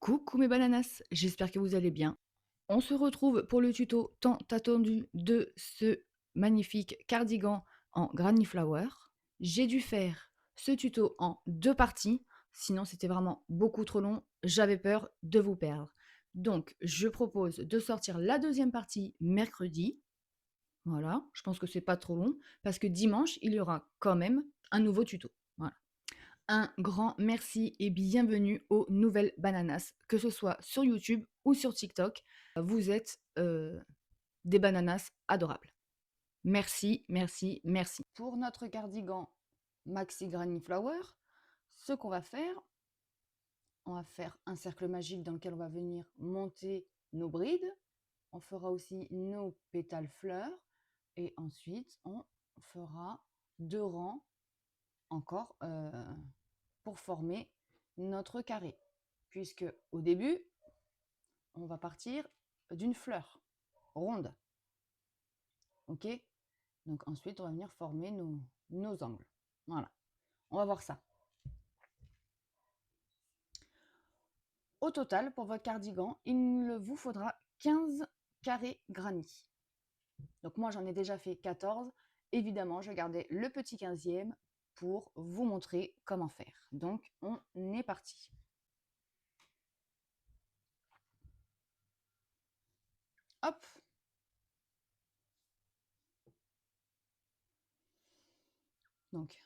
Coucou mes bananas, j'espère que vous allez bien. On se retrouve pour le tuto tant attendu de ce magnifique cardigan en Granny Flower. J'ai dû faire ce tuto en 2 parties, sinon c'était vraiment beaucoup trop long, j'avais peur de vous perdre. Donc je propose de sortir la deuxième partie mercredi. Voilà, je pense que c'est pas trop long parce que dimanche, il y aura quand même un nouveau tuto. Voilà. Un grand merci et bienvenue aux nouvelles bananas, que ce soit sur YouTube ou sur TikTok. Vous êtes des bananas adorables. Merci, merci, merci. Pour notre cardigan Maxi Granny Flower, ce qu'on va faire, on va faire un cercle magique dans lequel on va venir monter nos brides. On fera aussi nos pétales fleurs et ensuite on fera 2 rangs encore pour former notre carré, puisque au début, on va partir d'une fleur ronde. Ok. Donc ensuite, on va venir former nos angles. Voilà. On va voir ça. Au total, pour votre cardigan, il vous faudra 15 carrés granny. Donc moi, j'en ai déjà fait 14. Évidemment, je gardais le petit 15e pour vous montrer comment faire. Donc, on est parti. Hop. Donc,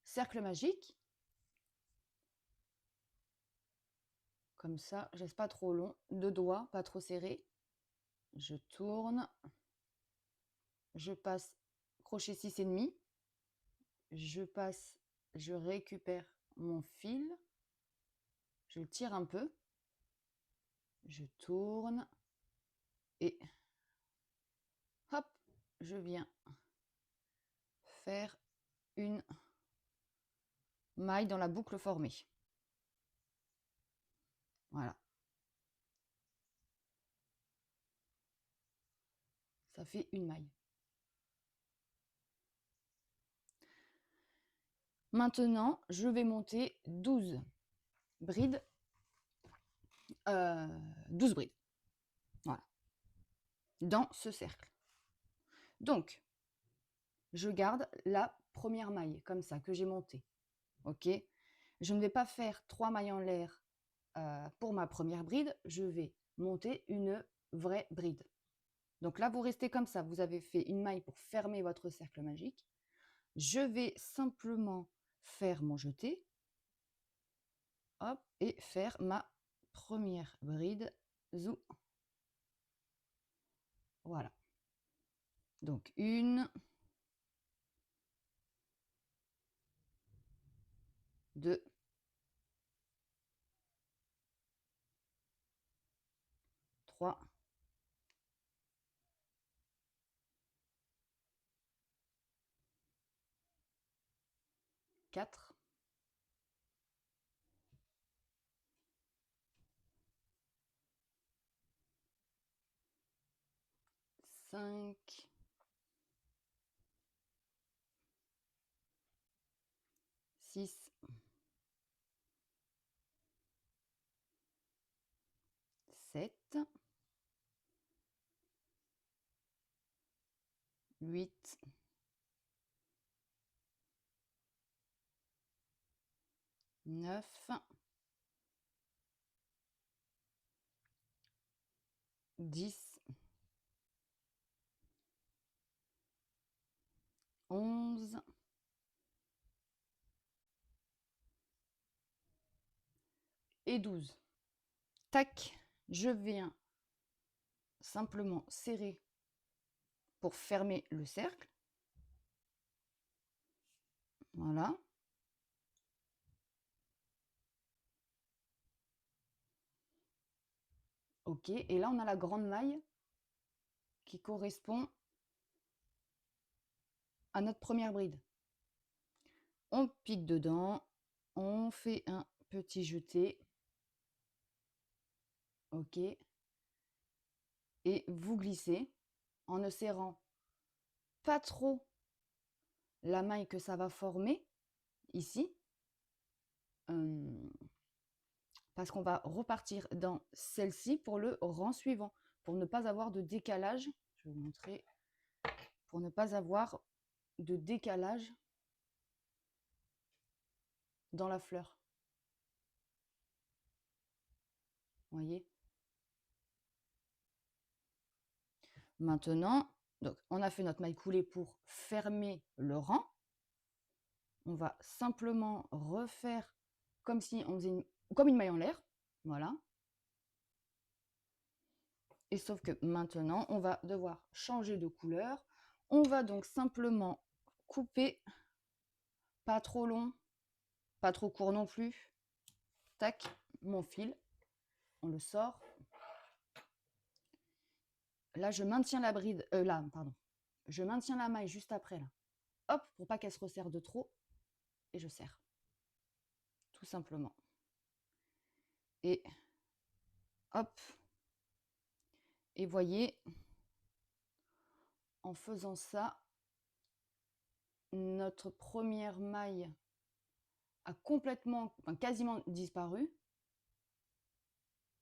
cercle magique. Comme ça, je laisse pas trop long. 2 doigts, pas trop serré. Je tourne. Je passe crochet 6,5. Je passe, je récupère mon fil. Je le tire un peu. Je tourne. Et hop, je viens faire une maille dans la boucle formée. Voilà. Ça fait une maille. Maintenant, je vais monter 12 brides. 12 brides. Voilà. Dans ce cercle. Donc, je garde la première maille, comme ça, que j'ai montée. Ok. Je ne vais pas faire 3 mailles en l'air pour ma première bride. Je vais monter une vraie bride. Donc là, vous restez comme ça. Vous avez fait une maille pour fermer votre cercle magique. Je vais simplement faire mon jeté. Hop, et faire ma première bride. Zou. Voilà. Donc, 1, 2, 3, 4, 5, 6, 7, 8, 9, 10, 11 et 12. Tac, je viens simplement serrer pour fermer le cercle. Voilà. Ok, et là on a la grande maille qui correspond à notre première bride. On pique dedans, on fait un petit jeté. Ok. Et vous glissez en ne serrant pas trop la maille que ça va former ici. parce qu'on va repartir dans celle-ci pour le rang suivant, pour ne pas avoir de décalage. Je vais vous montrer. Pour ne pas avoir de décalage dans la fleur. Vous voyez? Maintenant, donc, on a fait notre maille coulée pour fermer le rang. On va simplement refaire comme si on faisait comme une maille en l'air. Voilà. Et sauf que maintenant, on va devoir changer de couleur. On va donc simplement couper, pas trop long, pas trop court non plus. Tac, mon fil, on le sort. Là, je maintiens la bride, là, pardon. Je maintiens la maille juste après, là. Hop, pour pas qu'elle se resserre de trop. Et je serre. Tout simplement. Et hop. Et voyez, en faisant ça, notre première maille a complètement, enfin quasiment disparu.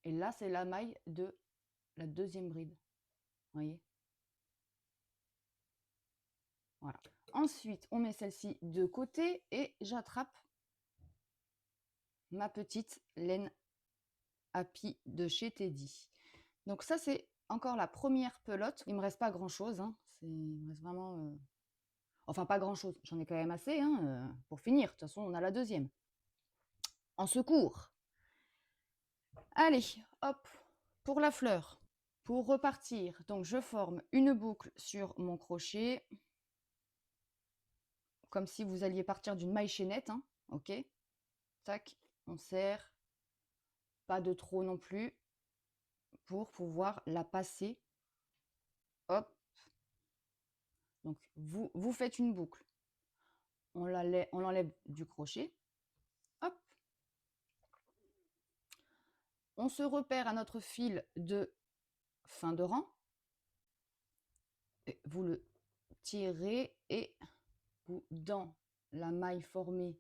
Et là, c'est la maille de la deuxième bride. Vous voyez? Voilà. Ensuite, on met celle-ci de côté et j'attrape ma petite laine Happy de chez Teddy. Donc ça, c'est encore la première pelote. Il me reste pas grand-chose. Hein. Il me reste vraiment... Enfin, pas grand-chose. J'en ai quand même assez pour finir. De toute façon, on a la deuxième. En secours. Allez, hop, pour la fleur. Pour repartir, donc je forme une boucle sur mon crochet. Comme si vous alliez partir d'une maille chaînette. Hein. Ok. Tac, on serre. Pas de trop non plus. Pour pouvoir la passer. Hop. Donc, vous faites une boucle. On l'enlève du crochet. Hop. On se repère à notre fil de fin de rang. Et vous le tirez et vous, dans la maille formée,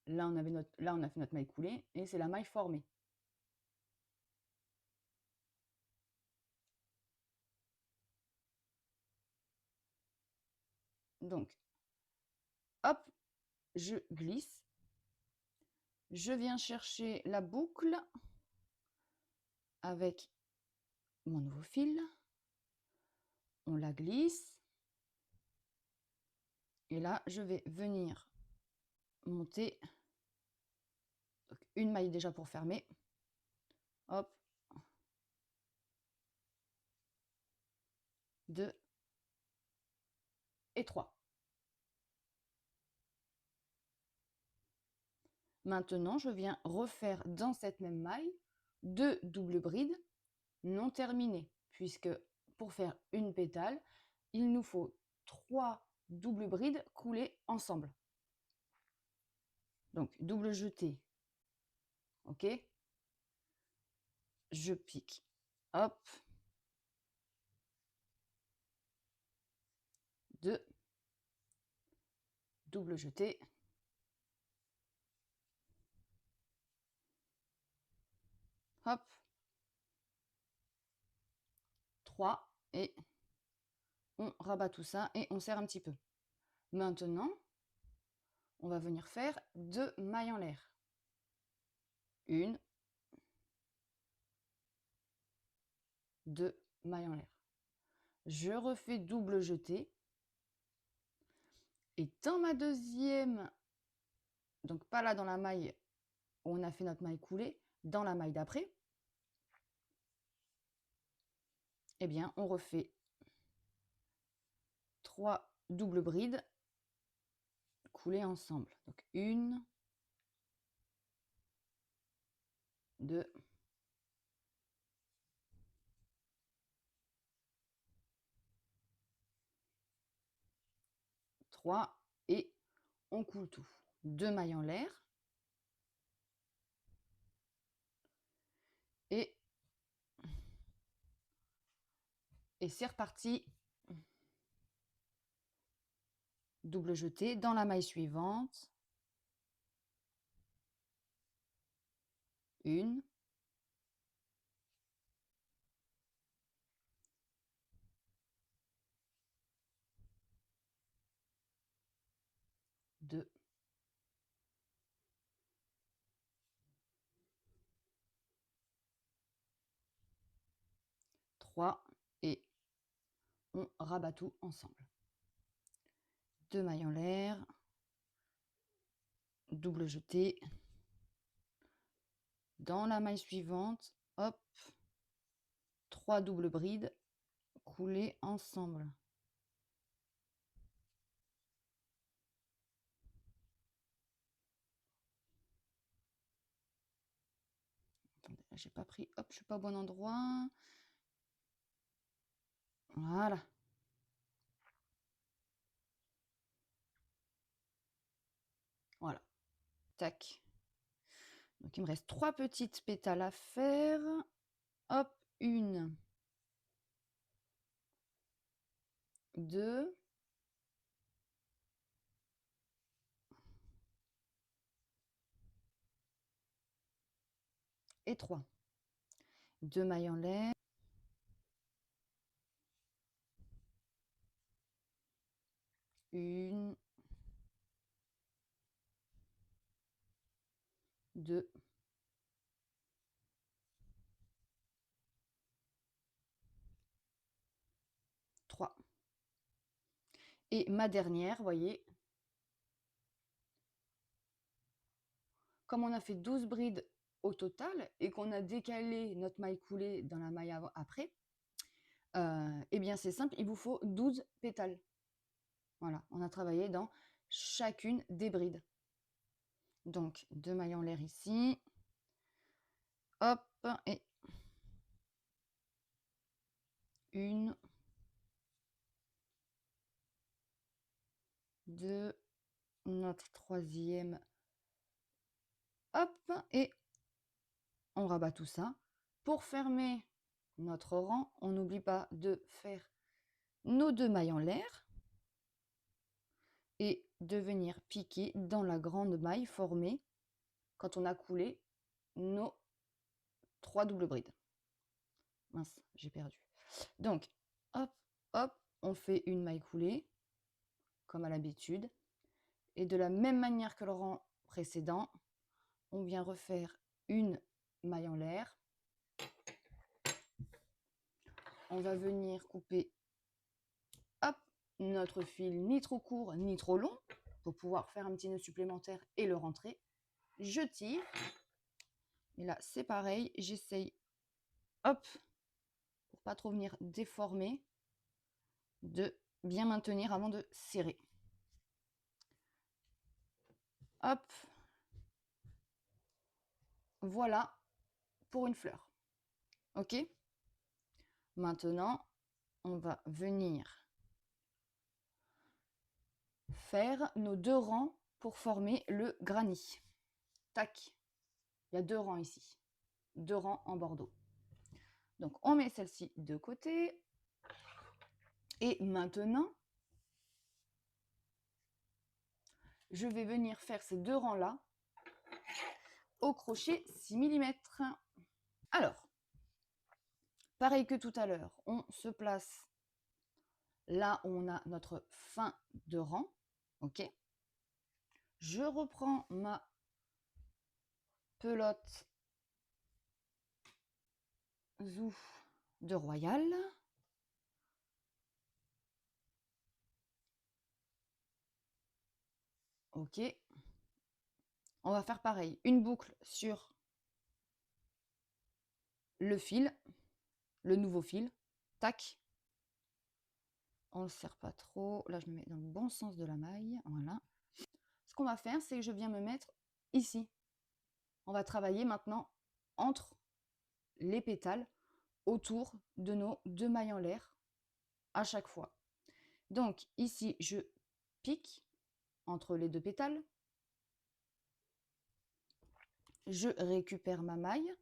là on a fait notre maille coulée et c'est la maille formée. Donc, hop, je glisse. Je viens chercher la boucle avec mon nouveau fil. On la glisse. Et là, je vais venir monter donc, une maille déjà pour fermer. Hop. 2 et 3. Maintenant, je viens refaire dans cette même maille 2 doubles brides non terminées, puisque pour faire une pétale, il nous faut 3 doubles brides coulées ensemble. Donc, double jeté, ok. Je pique, hop, 2, double jeté, hop, 3 et on rabat tout ça et on serre un petit peu. Maintenant, on va venir faire 2 mailles en l'air. 1, 2 mailles en l'air. Je refais double jeté. Et dans ma deuxième, donc pas là dans la maille où on a fait notre maille coulée, dans la maille d'après, eh bien, on refait 3 doubles brides coulées ensemble. Donc 1, 2, 3 et on coule tout. 2 mailles en l'air. Et c'est reparti. Double jeté dans la maille suivante. 1, 2, 3 et on rabat tout ensemble. 2 mailles en l'air, double jeté. Dans la maille suivante, hop, 3 doubles brides coulées ensemble. Attendez, j'ai pas pris, hop, je suis pas au bon endroit. Voilà. Voilà. Tac. Donc il me reste 3 petites pétales à faire. Hop, 1, 2, et 3. 2 mailles en l'air. 1, 2, 3. Et ma dernière, vous voyez, comme on a fait 12 brides au total et qu'on a décalé notre maille coulée dans la maille après, eh bien c'est simple, il vous faut 12 pétales. Voilà, on a travaillé dans chacune des brides. Donc 2 mailles en l'air ici. Hop, et 1, 2, notre troisième. Hop, et on rabat tout ça. Pour fermer notre rang, on n'oublie pas de faire nos 2 mailles en l'air et de venir piquer dans la grande maille formée quand on a coulé nos 3 doubles brides. Mince, j'ai perdu. Donc, hop, hop, on fait une maille coulée, comme à l'habitude. Et de la même manière que le rang précédent, on vient refaire une maille en l'air. On va venir couper, hop, notre fil ni trop court ni trop long pour pouvoir faire un petit nœud supplémentaire et le rentrer. Je tire. Et là, c'est pareil, j'essaye, hop, pour pas trop venir déformer, de bien maintenir avant de serrer. Hop. Voilà pour une fleur. Ok? Maintenant, on va venir faire nos 2 rangs pour former le granit. Tac. Il y a 2 rangs ici. 2 rangs en bordeaux. Donc, on met celle-ci de côté. Et maintenant, je vais venir faire ces 2 rangs-là au crochet 6 mm. Alors, pareil que tout à l'heure, on se place là où on a notre fin de rang. Ok? Je reprends ma pelote zou de Royal. Ok. On va faire pareil. Une boucle sur le fil, le nouveau fil. Tac. On ne le serre pas trop. Là, je me mets dans le bon sens de la maille. Voilà. Ce qu'on va faire, c'est que je viens me mettre ici. On va travailler maintenant entre les pétales autour de nos 2 mailles en l'air à chaque fois. Donc ici, je pique entre les 2 pétales. Je récupère ma maille.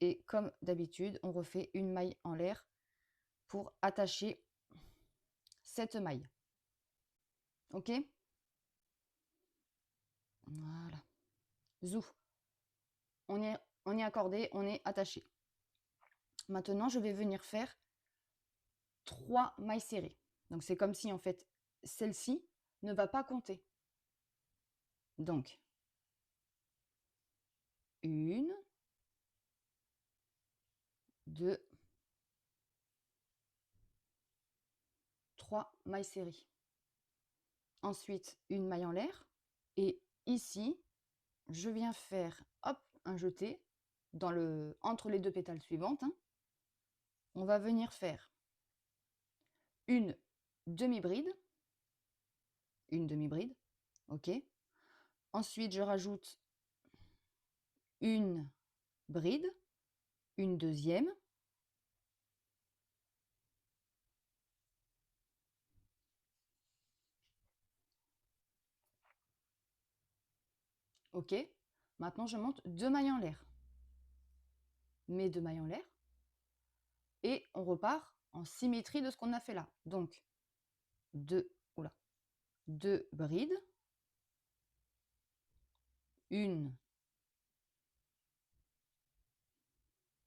Et comme d'habitude, on refait une maille en l'air pour attacher cette maille. Ok? Voilà. Zou. On est accordé, on est attaché. Maintenant, je vais venir faire 3 mailles serrées. Donc, c'est comme si, en fait, celle-ci ne va pas compter. Donc, 1, 2, 3 mailles serrées. Ensuite, une maille en l'air. Et ici, je viens faire, hop, un jeté entre les 2 pétales suivantes. Hein. On va venir faire une demi-bride. Une demi-bride, ok. Ensuite, je rajoute une bride, une deuxième. Ok. Maintenant, je monte 2 mailles en l'air. Mes 2 mailles en l'air. Et on repart en symétrie de ce qu'on a fait là. Donc, 2 brides. Une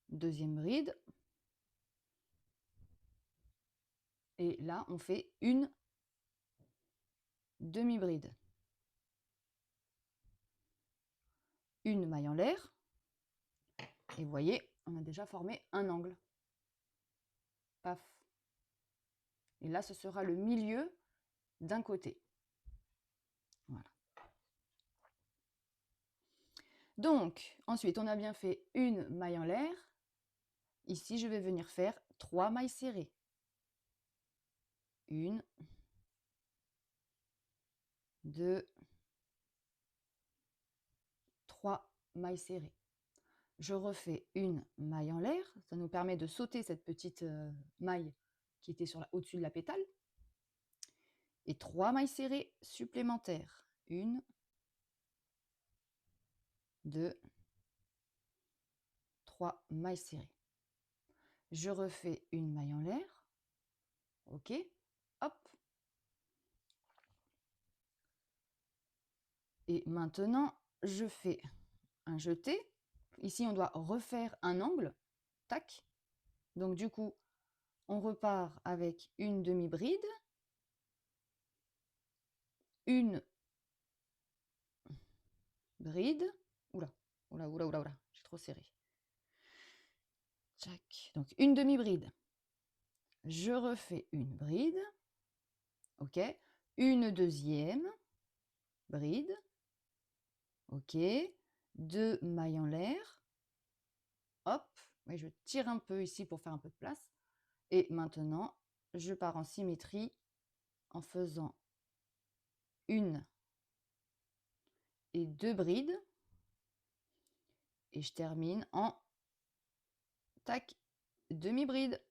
deuxième bride. Et là, on fait une demi-bride. Une maille en l'air. Et vous voyez, on a déjà formé un angle. Paf. Et là, ce sera le milieu d'un côté. Voilà. Donc, ensuite, on a bien fait une maille en l'air. Ici, je vais venir faire 3 mailles serrées. 1, 2, 3 mailles serrées. Je refais une maille en l'air. Ça nous permet de sauter cette petite maille qui était au-dessus de la pétale. Et 3 mailles serrées supplémentaires. 1, 2, 3 mailles serrées. Je refais une maille en l'air. Ok. Hop. Et maintenant, je fais un jeté. Ici, on doit refaire un angle. Tac. Donc, du coup, on repart avec une demi-bride, une bride. Oula, j'ai trop serré. Tac. Donc, une demi-bride. Je refais une bride. Ok. Une deuxième bride. Ok. 2 mailles en l'air. Hop. Et je tire un peu ici pour faire un peu de place. Et maintenant, je pars en symétrie en faisant une et 2 brides. Et je termine en tac, demi-bride.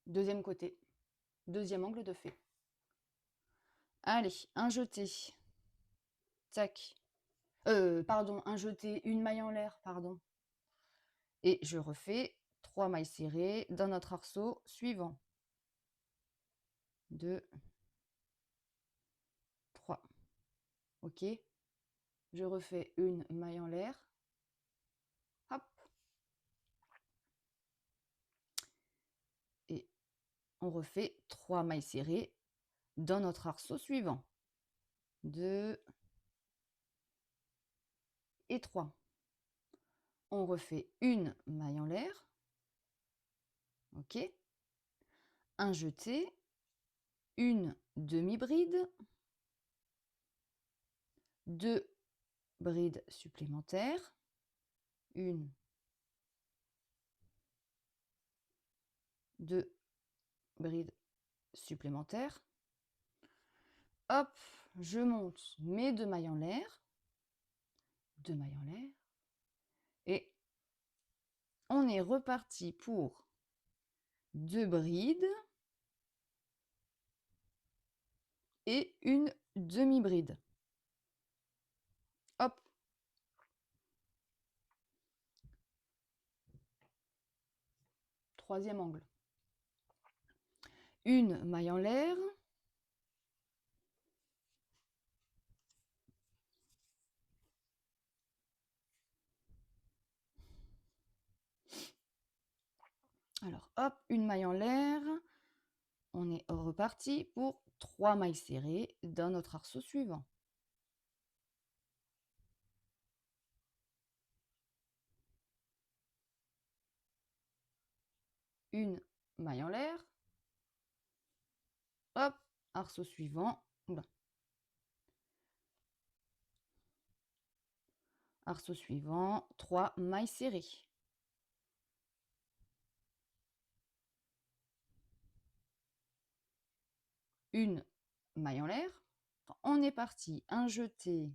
Deuxième côté. Deuxième angle de fait. Allez, un jeté. Tac. Pardon, un jeté, une maille en l'air, pardon. Et je refais 3 mailles serrées dans notre arceau suivant. 2, 3. Ok. Je refais une maille en l'air. Hop. Et on refait 3 mailles serrées dans notre arceau suivant. 2 et 3. On refait une maille en l'air. Ok. Un jeté, une demi-bride, 2 brides supplémentaires, une, 2 brides supplémentaires. Hop, je monte mes 2 mailles en l'air, 2 mailles en l'air, et on est reparti pour 2 brides et une demi-bride. Hop. Troisième angle. Une maille en l'air, Alors, hop, une maille en l'air. On est reparti pour 3 mailles serrées dans notre arceau suivant. Une maille en l'air. Hop, arceau suivant. Oula. Arceau suivant, 3 mailles serrées. Une maille en l'air. On est parti, un jeté,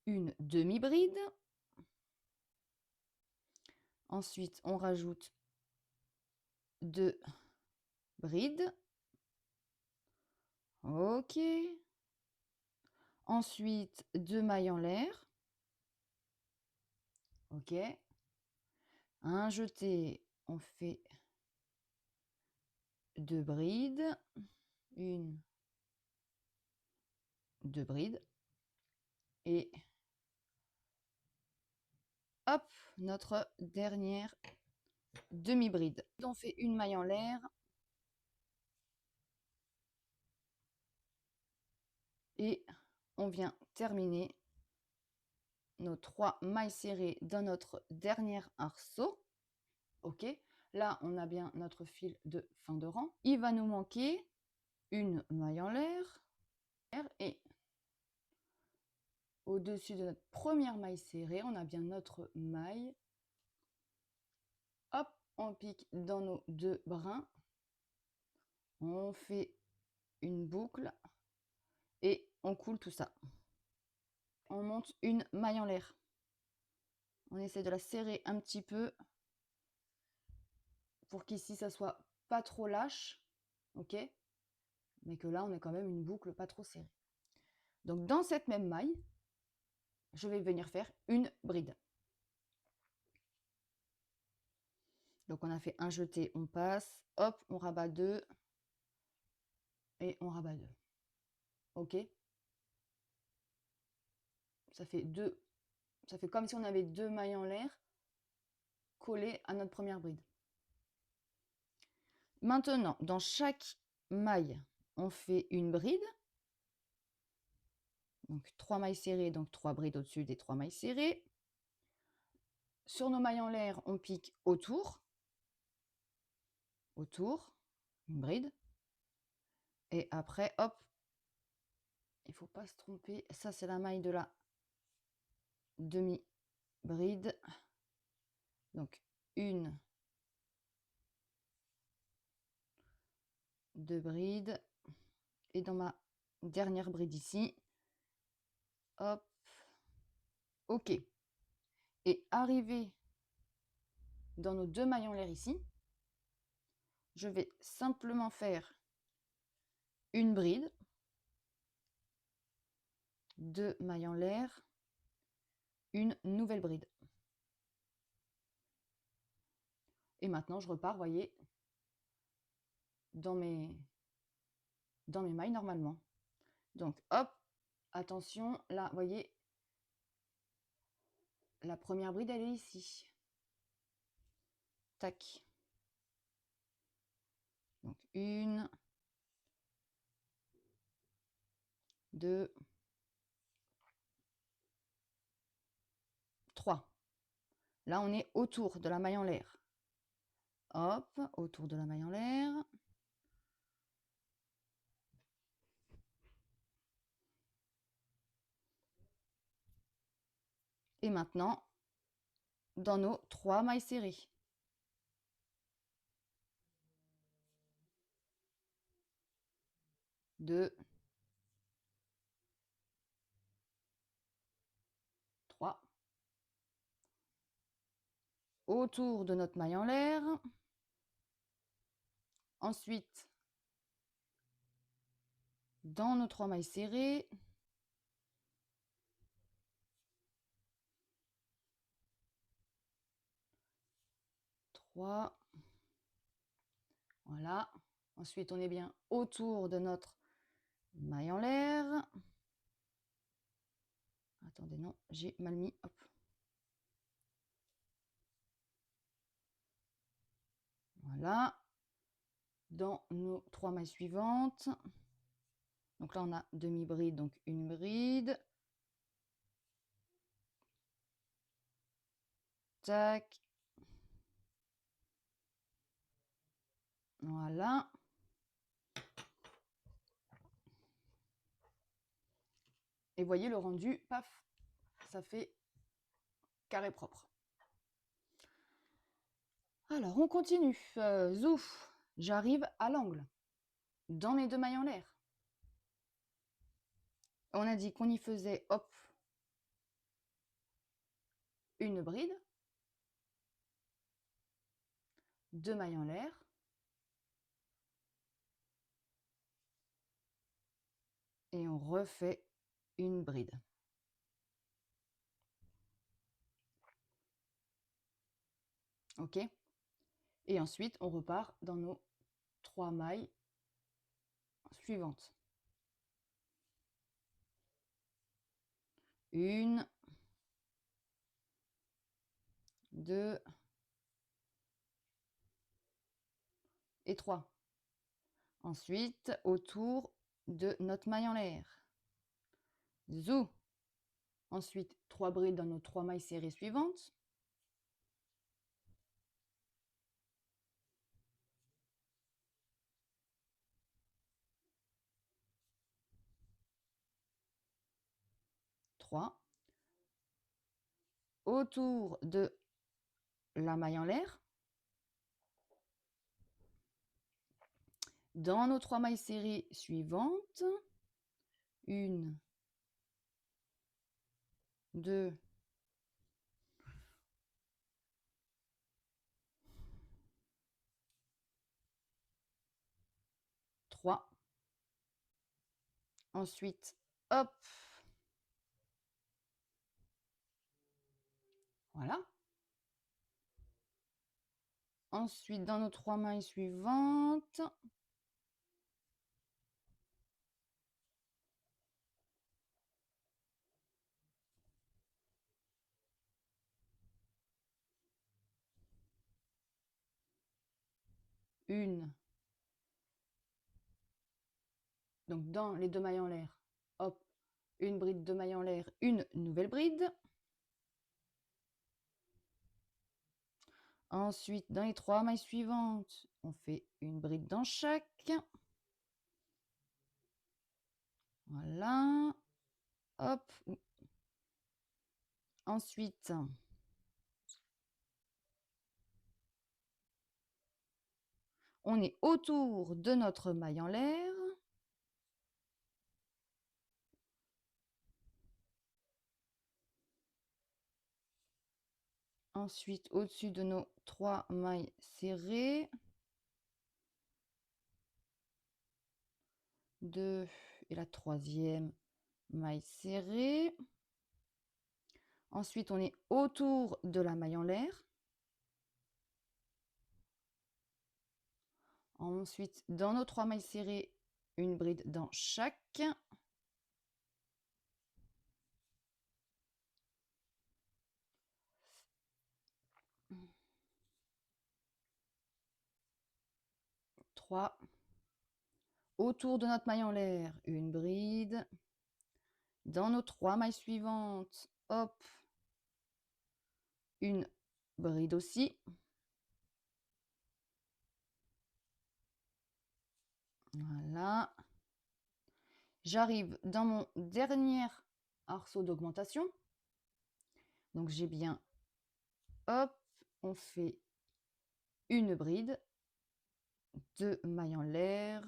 une demi-bride. Ensuite, on rajoute 2 brides. Ok. Ensuite, 2 mailles en l'air. Ok. Un jeté, on fait 2 brides. Une, 2 brides. Et hop, notre dernière demi-bride. On fait une maille en l'air. Et on vient terminer nos 3 mailles serrées dans notre dernier arceau. Ok, là on a bien notre fil de fin de rang. Il va nous manquer une maille en l'air et au-dessus de notre première maille serrée, on a bien notre maille. Hop, on pique dans nos 2 brins. On fait une boucle et on coule tout ça. On monte une maille en l'air. On essaie de la serrer un petit peu pour qu'ici ça soit pas trop lâche, ok, mais que là on ait quand même une boucle pas trop serrée. Donc dans cette même maille, je vais venir faire une bride. Donc on a fait un jeté, on passe, hop, on rabat 2 et on rabat 2. Ok, ça fait comme si on avait 2 mailles en l'air collées à notre première bride. Maintenant, dans chaque maille, on fait une bride. Donc 3 mailles serrées, donc 3 brides au-dessus des 3 mailles serrées. Sur nos mailles en l'air, on pique autour, une bride. Et après, hop, il faut pas se tromper. Ça, c'est la maille de la demi-bride. Donc, une, 2 brides. Et dans ma dernière bride ici, hop, ok. Et arrivé dans nos 2 mailles en l'air ici, je vais simplement faire une bride, 2 mailles en l'air, une nouvelle bride. Et maintenant, je repars, voyez, dans mes mailles normalement. Donc, hop, attention, là, voyez, la première bride, elle est ici. Tac. Donc, 1, 2, 3. Là, on est autour de la maille en l'air. Hop, autour de la maille en l'air. Et maintenant, dans nos 3 mailles serrées. 2, 3. Autour de notre maille en l'air. Ensuite, dans nos 3 mailles serrées. Voilà. Ensuite, on est bien autour de notre maille en l'air. Attendez, non, j'ai mal mis. Hop. Voilà. Dans nos 3 mailles suivantes, donc là on a demi-bride, donc une bride. Tac. Voilà. Et voyez le rendu, paf, ça fait carré propre. Alors on continue. Zouf, j'arrive à l'angle, dans mes 2 mailles en l'air. On a dit qu'on y faisait, hop, une bride, 2 mailles en l'air, et on refait une bride. Ok. Et ensuite, on repart dans nos 3 mailles suivantes. Une, 2 et 3. Ensuite, autour de notre maille en l'air. Zou. Ensuite, 3 brides dans nos 3 mailles serrées suivantes. Autour de la maille en l'air. Dans nos 3 mailles serrées suivantes. 1, 2, 3. Ensuite, hop. Voilà. Ensuite, dans nos 3 mailles suivantes. Une. Donc, dans les 2 mailles en l'air, hop, une bride, 2 mailles en l'air, une nouvelle bride. Ensuite, dans les 3 mailles suivantes, on fait une bride dans chaque. Voilà. Hop. Ensuite, on est autour de notre maille en l'air. Ensuite, au-dessus de nos 3 mailles serrées. 2 et la 3e maille serrée. Ensuite, on est autour de la maille en l'air. Ensuite, dans nos 3 mailles serrées, une bride dans chaque. Autour de notre maille en l'air, une bride. Dans nos 3 mailles suivantes, hop, une bride aussi. Voilà. J'arrive dans mon dernier arceau d'augmentation. Donc j'ai bien, hop, on fait une bride, 2 mailles en l'air,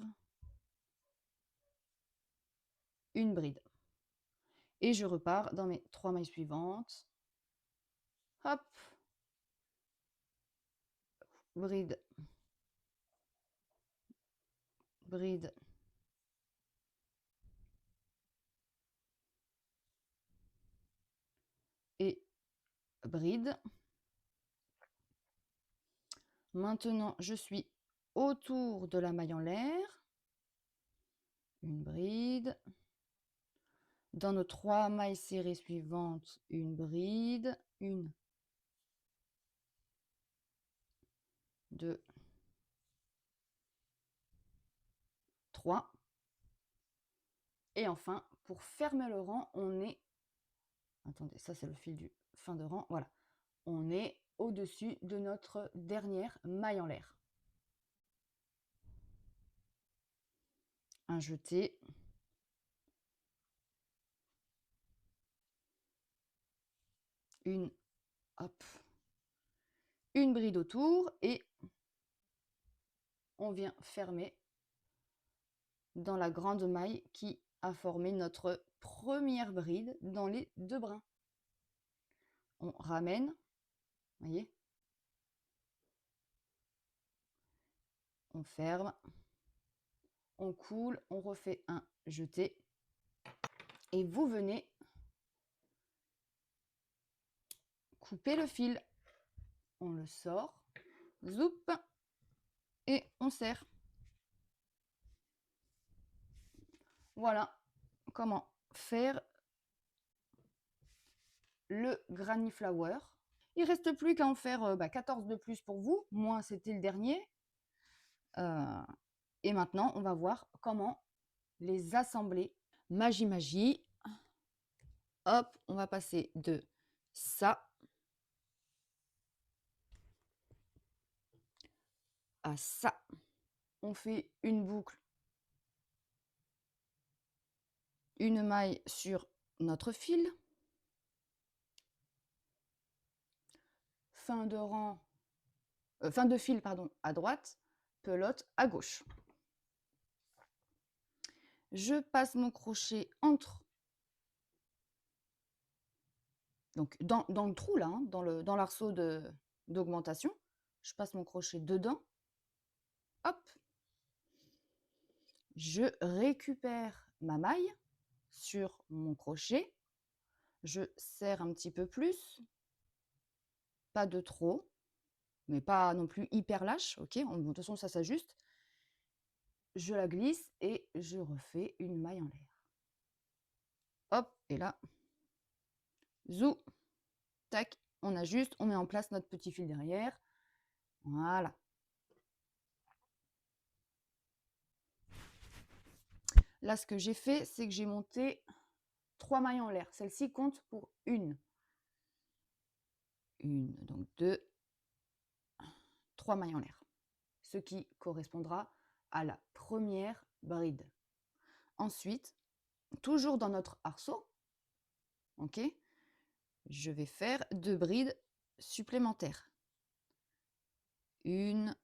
une bride. Et je repars dans mes 3 mailles suivantes. Hop, bride, bride, et bride. Maintenant, je suis autour de la maille en l'air, une bride. Dans nos 3 mailles serrées suivantes, une bride, 1, 2, 3. Et enfin, pour fermer le rang, on est... Attendez, ça c'est le fil du fin de rang. Voilà. On est au-dessus de notre dernière maille en l'air. Un jeté. Une, hop, une bride autour et on vient fermer dans la grande maille qui a formé notre première bride dans les 2 brins. On ramène, voyez, on ferme, on coule, on refait un jeté et vous venez couper le fil. On le sort, zoup, et on serre. Voilà comment faire le Granny Flower. Il ne reste plus qu'à en faire 14 de plus pour vous. Moi, c'était le dernier. Et maintenant, on va voir comment les assembler. Magie, magie. Hop, on va passer de ça à ça. On fait une boucle, une maille sur notre fil. Fin de rang, fin de fil, pardon, à droite, pelote à gauche. Je passe mon crochet entre, donc dans le trou là, hein, dans l'arceau d'augmentation. Je passe mon crochet dedans. Hop. Je récupère ma maille sur mon crochet. Je serre un petit peu plus. Pas de trop, mais pas non plus hyper lâche. Ok, de toute façon, ça s'ajuste. Je la glisse et je refais une maille en l'air. Hop, et là, zou, tac, on ajuste, on met en place notre petit fil derrière. Voilà. Là, ce que j'ai fait, c'est que j'ai monté 3 mailles en l'air. Celle-ci compte pour une. Une, donc 2, 3 mailles en l'air. Ce qui correspondra à la première bride. Ensuite, toujours dans notre arceau, ok, je vais faire 2 brides supplémentaires. Une,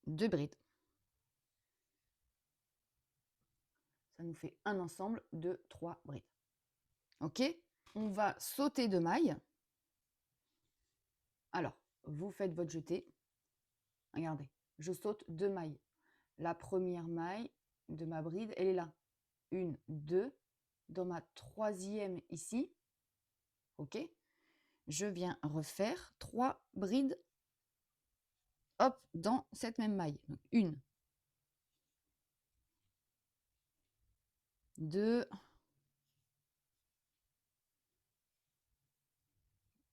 2 brides. Ça nous fait un ensemble de 3 brides. Ok, on va sauter 2 mailles. Alors, vous faites votre jeté. Regardez, je saute 2 mailles. La première maille de ma bride, elle est là. 1, 2. Dans ma troisième ici, ok, je viens refaire 3 brides, hop, dans cette même maille. Donc, 1, 2,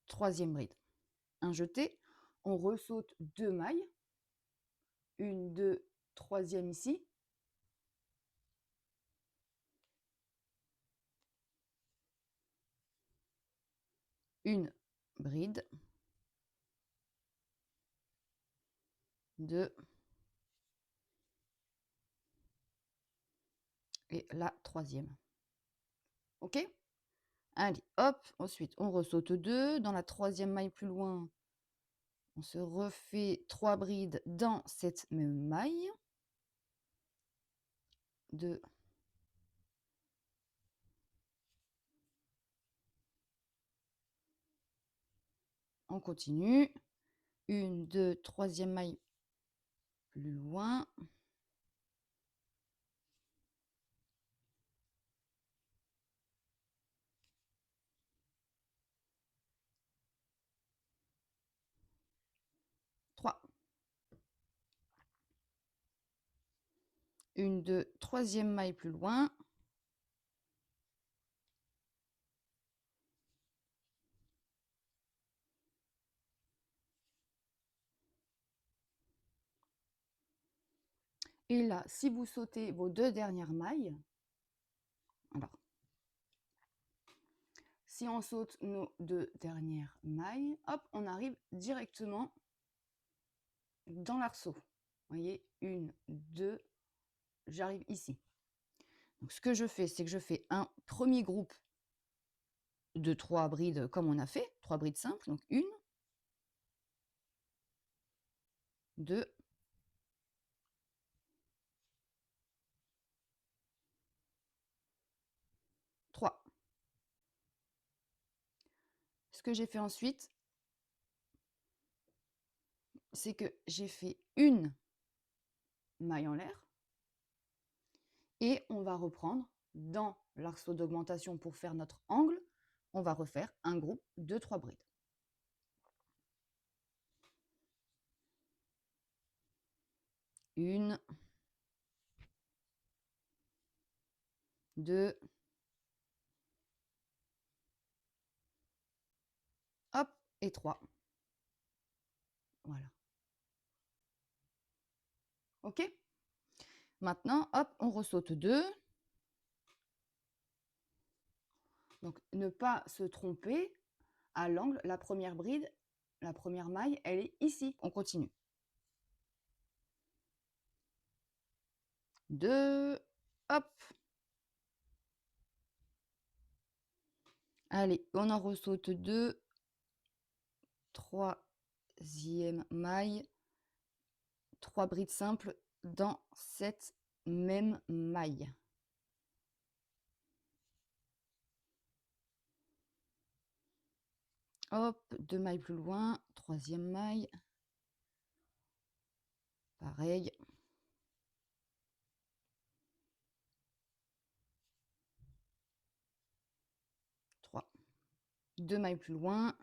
troisième bride. Un jeté, on ressaute 2 mailles. 1, 2, troisième ici. Une bride. 2. Et la troisième. Ok? Allez, hop, ensuite on ressaute 2. Dans la troisième maille plus loin, on se refait 3 brides dans cette même maille. 2. On continue. 1, 2, troisième maille plus loin. Trois. 1, 2, troisième maille plus loin. Et là, si vous sautez vos 2 dernières mailles, alors, si on saute nos 2 dernières mailles, hop, on arrive directement dans l'arceau. Vous voyez, 1, 2, j'arrive ici. Donc, ce que je fais, c'est que je fais un premier groupe de 3 brides comme on a fait, 3 brides simples. Donc, 1, 2, 3. Ce que j'ai fait ensuite, c'est que j'ai fait une maille en l'air et on va reprendre dans l'arceau d'augmentation pour faire notre angle, on va refaire un groupe de 3 brides. Une, 2, hop, et 3. Voilà. OK? Maintenant, hop, on ressaute 2. Donc, ne pas se tromper à l'angle. La première bride, la première maille, elle est ici. On continue. 2, hop. Allez, on en ressaute 2. Troisième maille. 3 brides simples dans cette même maille. Hop, 2 mailles plus loin, troisième maille. Pareil. Trois. 2 mailles plus loin,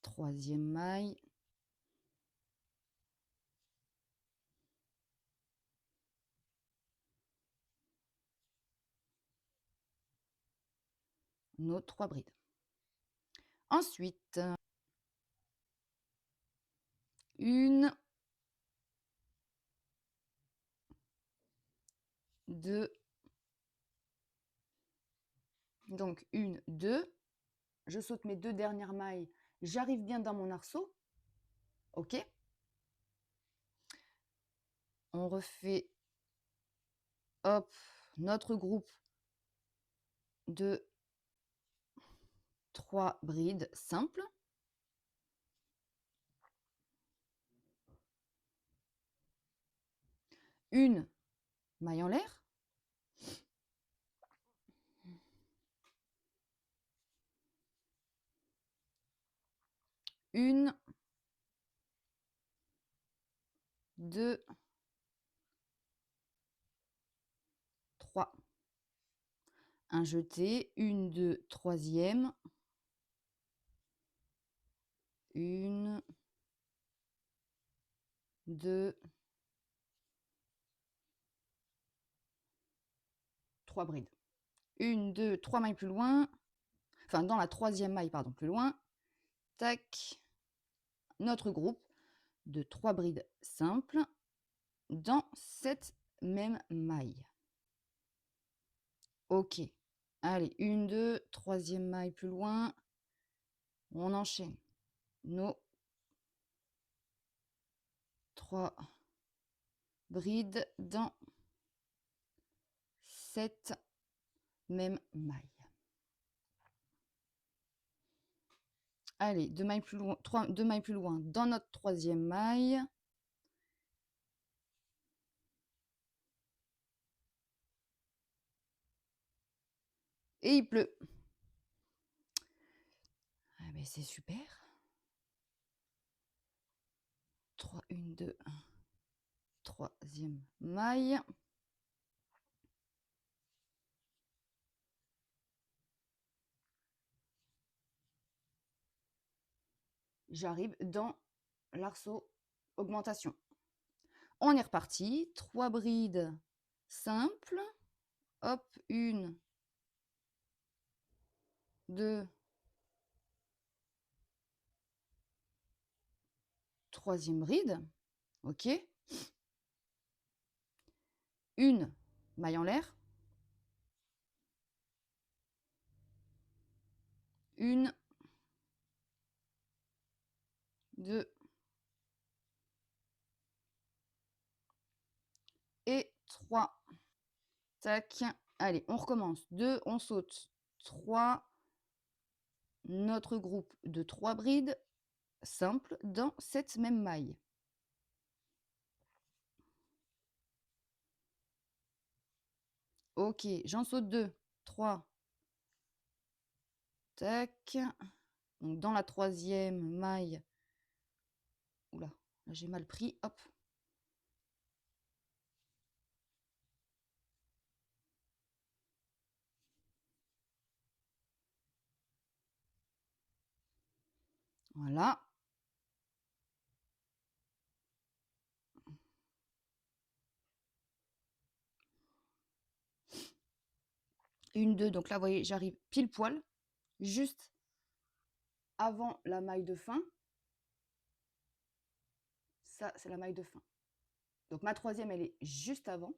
troisième maille. Nos 3 brides. Ensuite, 1, 2, donc 1, 2. Je saute mes 2 dernières mailles. J'arrive bien dans mon arceau. OK. On refait, hop, notre groupe de 3 brides simples. Une maille en l'air. Une, 2, 3. Un jeté, 1, 2, troisième. 1, 2, 3 brides. 1, 2, 3 mailles plus loin. Enfin, dans la troisième maille, pardon, plus loin. Tac. Notre groupe de 3 brides simples dans cette même maille. OK. Allez, 1, 2, troisième maille plus loin. On enchaîne nos 3 brides dans cette même maille. Allez, 2 mailles plus loin, 2 mailles plus loin dans notre troisième maille. Et il pleut. Ah ben c'est super. 3, 1, 2, 1. Troisième maille. J'arrive dans l'arceau augmentation. On est reparti. 3 brides simples. Hop, 1, 2, troisième bride. OK. une maille en l'air, une, deux et trois. Tac, allez, on recommence. 2, on saute. 3, notre groupe de 3 brides simples dans cette même maille. Ok, j'en saute 2, 3. Tac. Donc dans la troisième maille. Oula, là j'ai mal pris. Hop. Voilà. Une, deux. Donc là, vous voyez, j'arrive pile poil, juste avant la maille de fin. Ça, c'est la maille de fin. Donc ma troisième, elle est juste avant.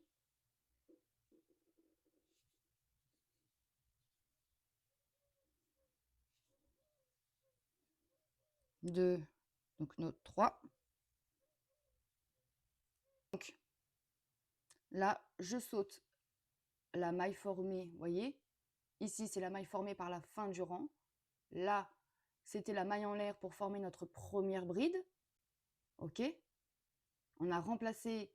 Deux, donc notre 3. Donc là, je saute la maille formée, vous voyez. Ici, c'est la maille formée par la fin du rang. Là, c'était la maille en l'air pour former notre première bride. OK. On a remplacé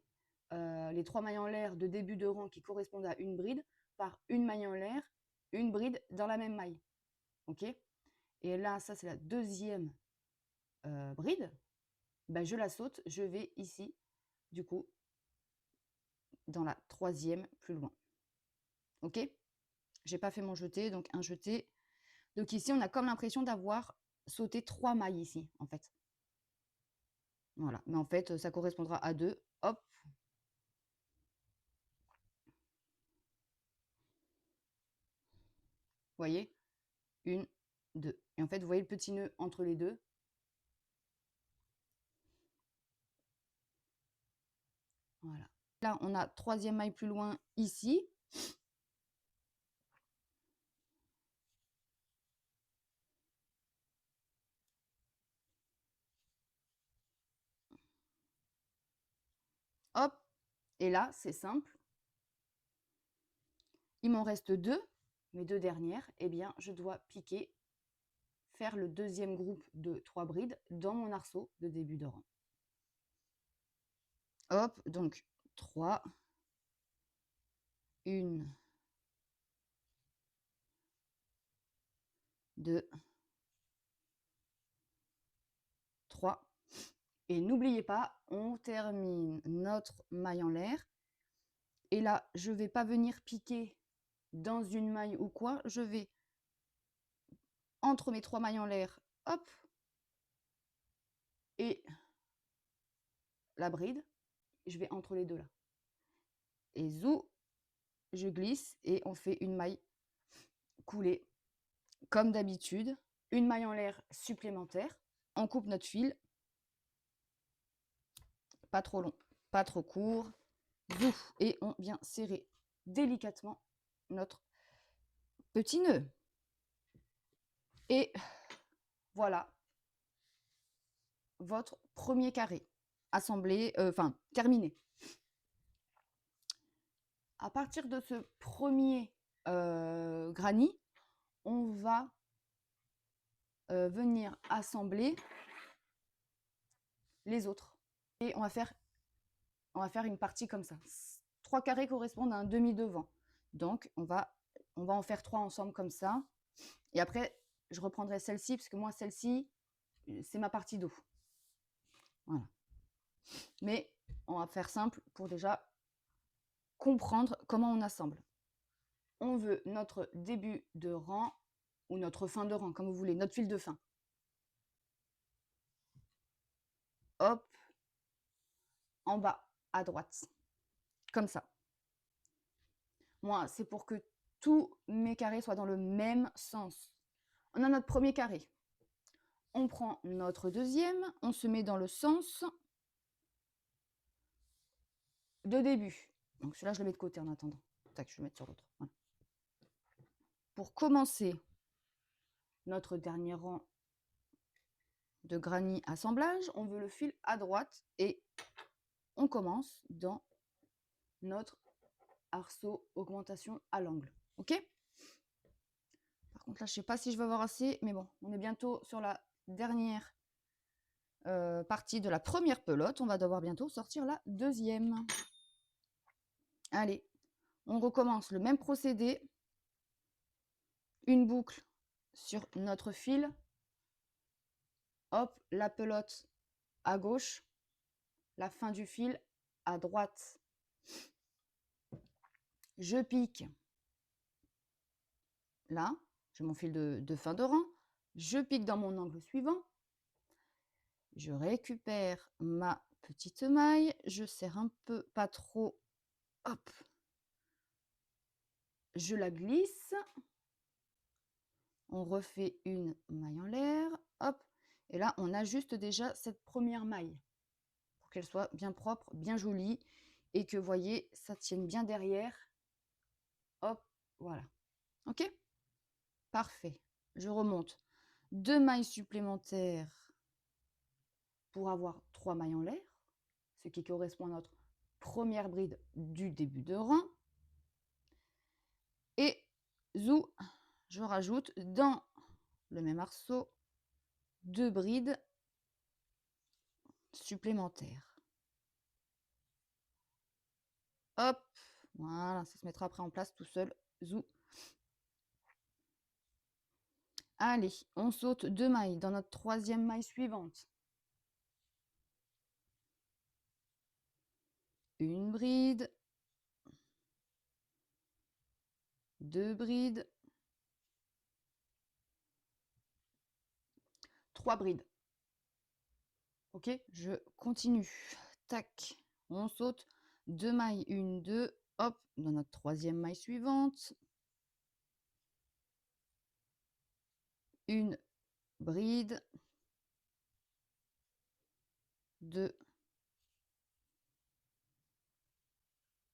les 3 mailles en l'air de début de rang qui correspondent à une bride par une maille en l'air, une bride dans la même maille. OK. Et là, ça, c'est la deuxième bride. Ben, je la saute, je vais ici, du coup, dans la troisième plus loin. OK. J'ai pas fait mon jeté, donc un jeté. Donc ici, on a comme l'impression d'avoir sauté 3 mailles ici, en fait. Voilà, mais en fait, ça correspondra à 2. Hop. Vous voyez, 1, 2. Et en fait, vous voyez le petit nœud entre les deux. Voilà. Là, on a troisième maille plus loin ici. Hop. Et là, c'est simple. Il m'en reste 2. Mes 2 dernières. Eh bien, je dois piquer, faire le deuxième groupe de 3 brides dans mon arceau de début de rang. Hop, donc 3. 1, 2, 3. Et n'oubliez pas, on termine notre maille en l'air. Et là, je ne vais pas venir piquer dans une maille ou quoi. Je vais, entre mes 3 mailles en l'air, hop, et la bride, je vais entre les deux là. Et zou, je glisse et on fait une maille coulée. Comme d'habitude, une maille en l'air supplémentaire. On coupe notre fil. Pas trop long, pas trop court. Zou, et on vient serrer délicatement notre petit nœud. Et voilà votre premier carré assemblé, terminé. À partir de ce premier granit, on va venir assembler les autres. Et on va faire une partie comme ça. 3 carrés correspondent à un demi-devant. Donc, on va en faire 3 ensemble comme ça. Et après, je reprendrai celle-ci, parce que moi, celle-ci, c'est ma partie dos. Voilà. Mais on va faire simple pour déjà comprendre comment on assemble. On veut notre début de rang ou notre fin de rang, comme vous voulez, notre fil de fin. Hop, en bas, à droite, comme ça. Moi, c'est pour que tous mes carrés soient dans le même sens. On a notre premier carré. On prend notre deuxième, on se met dans le sens de début. Donc celui-là, je le mets de côté en attendant. Tac, je vais le mettre sur l'autre. Voilà. Pour commencer notre dernier rang de granny assemblage, on veut le fil à droite et on commence dans notre arceau augmentation à l'angle. Ok? Par contre, là, je ne sais pas si je vais avoir assez, mais bon, on est bientôt sur la dernière partie de la première pelote. On va devoir bientôt sortir la deuxième. Allez, on recommence le même procédé. Une boucle sur notre fil. Hop, la pelote à gauche, la fin du fil à droite. Je pique. Là, j'ai mon fil de fin de rang. Je pique dans mon angle suivant. Je récupère ma petite maille. Je serre un peu, pas trop. Hop. Je la glisse. On refait une maille en l'air. Hop. Et là, on ajuste déjà cette première maille pour qu'elle soit bien propre, bien jolie et que, vous voyez, ça tienne bien derrière. Hop, voilà. Ok? Parfait. Je remonte 2 mailles supplémentaires pour avoir 3 mailles en l'air, ce qui correspond à notre première bride du début de rang. Et zou, je rajoute dans le même arceau 2 brides supplémentaires. Hop, voilà, ça se mettra après en place tout seul. Zou. Allez, on saute 2 mailles dans notre troisième maille suivante. Une bride, 2 brides, 3 brides. Ok, je continue. Tac, on saute 2 mailles, 1, 2, hop, dans notre troisième maille suivante. Une bride, 2,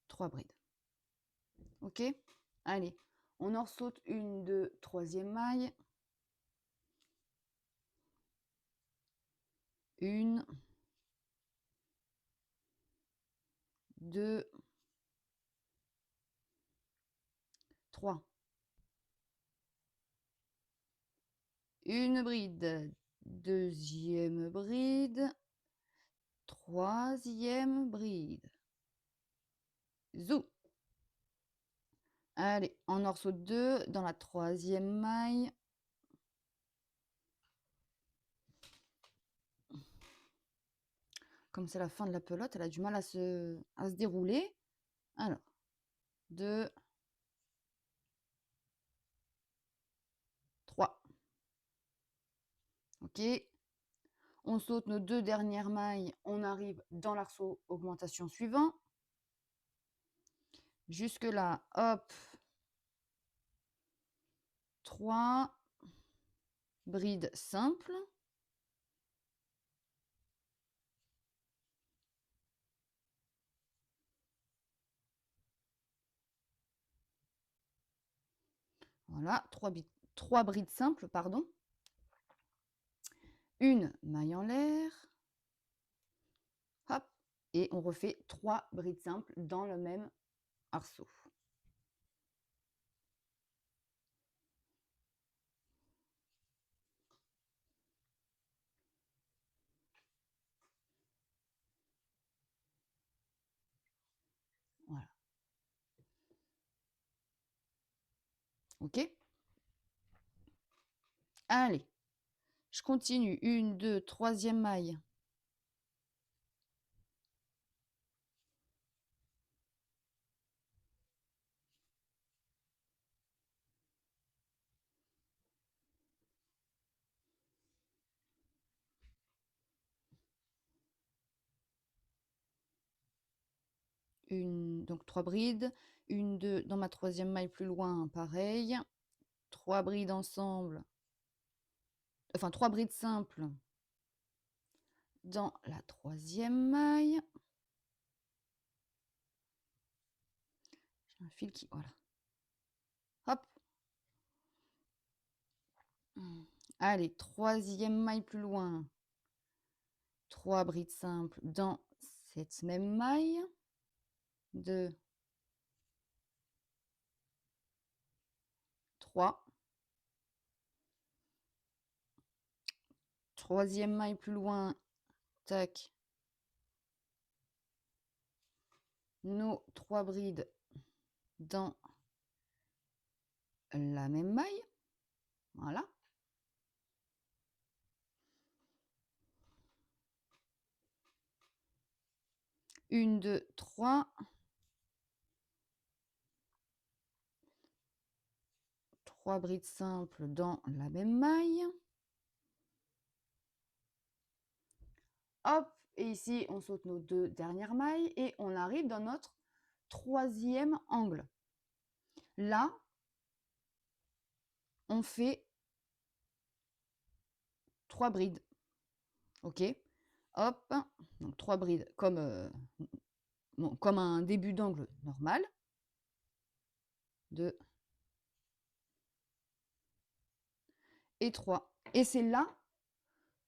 3 brides. Ok, allez, on en saute une, 2, troisième maille. Une, 2, 3. Une bride, deuxième bride, troisième bride. Zou. Allez, on en saute 2 dans la troisième maille. Comme c'est la fin de la pelote, elle a du mal à se dérouler. Alors, 2, 3. Ok. On saute nos 2 dernières mailles. On arrive dans l'arceau augmentation suivant. Jusque là, hop. 3 brides simples. Voilà, 3 brides simples, pardon. Une maille en l'air. Hop. Et on refait 3 brides simples dans le même arceau. Voilà. Ok. Allez, je continue. 1, 2, troisième maille. Donc 3 brides, 1, 2 dans ma troisième maille plus loin, pareil. 3 brides ensemble, enfin 3 brides simples dans la troisième maille. un fil qui, voilà. Hop. Allez, troisième maille plus loin. 3 brides simples dans cette même maille. 2, 3. Troisième maille plus loin. Tac. Nos 3 brides dans la même maille. Voilà. Une, 2, 3. 3 brides simples dans la même maille. Hop, et ici, on saute nos 2 dernières mailles et on arrive dans notre troisième angle. Là, on fait 3 brides. OK. Hop, donc 3 brides comme un début d'angle normal. 2 et 3. Et c'est là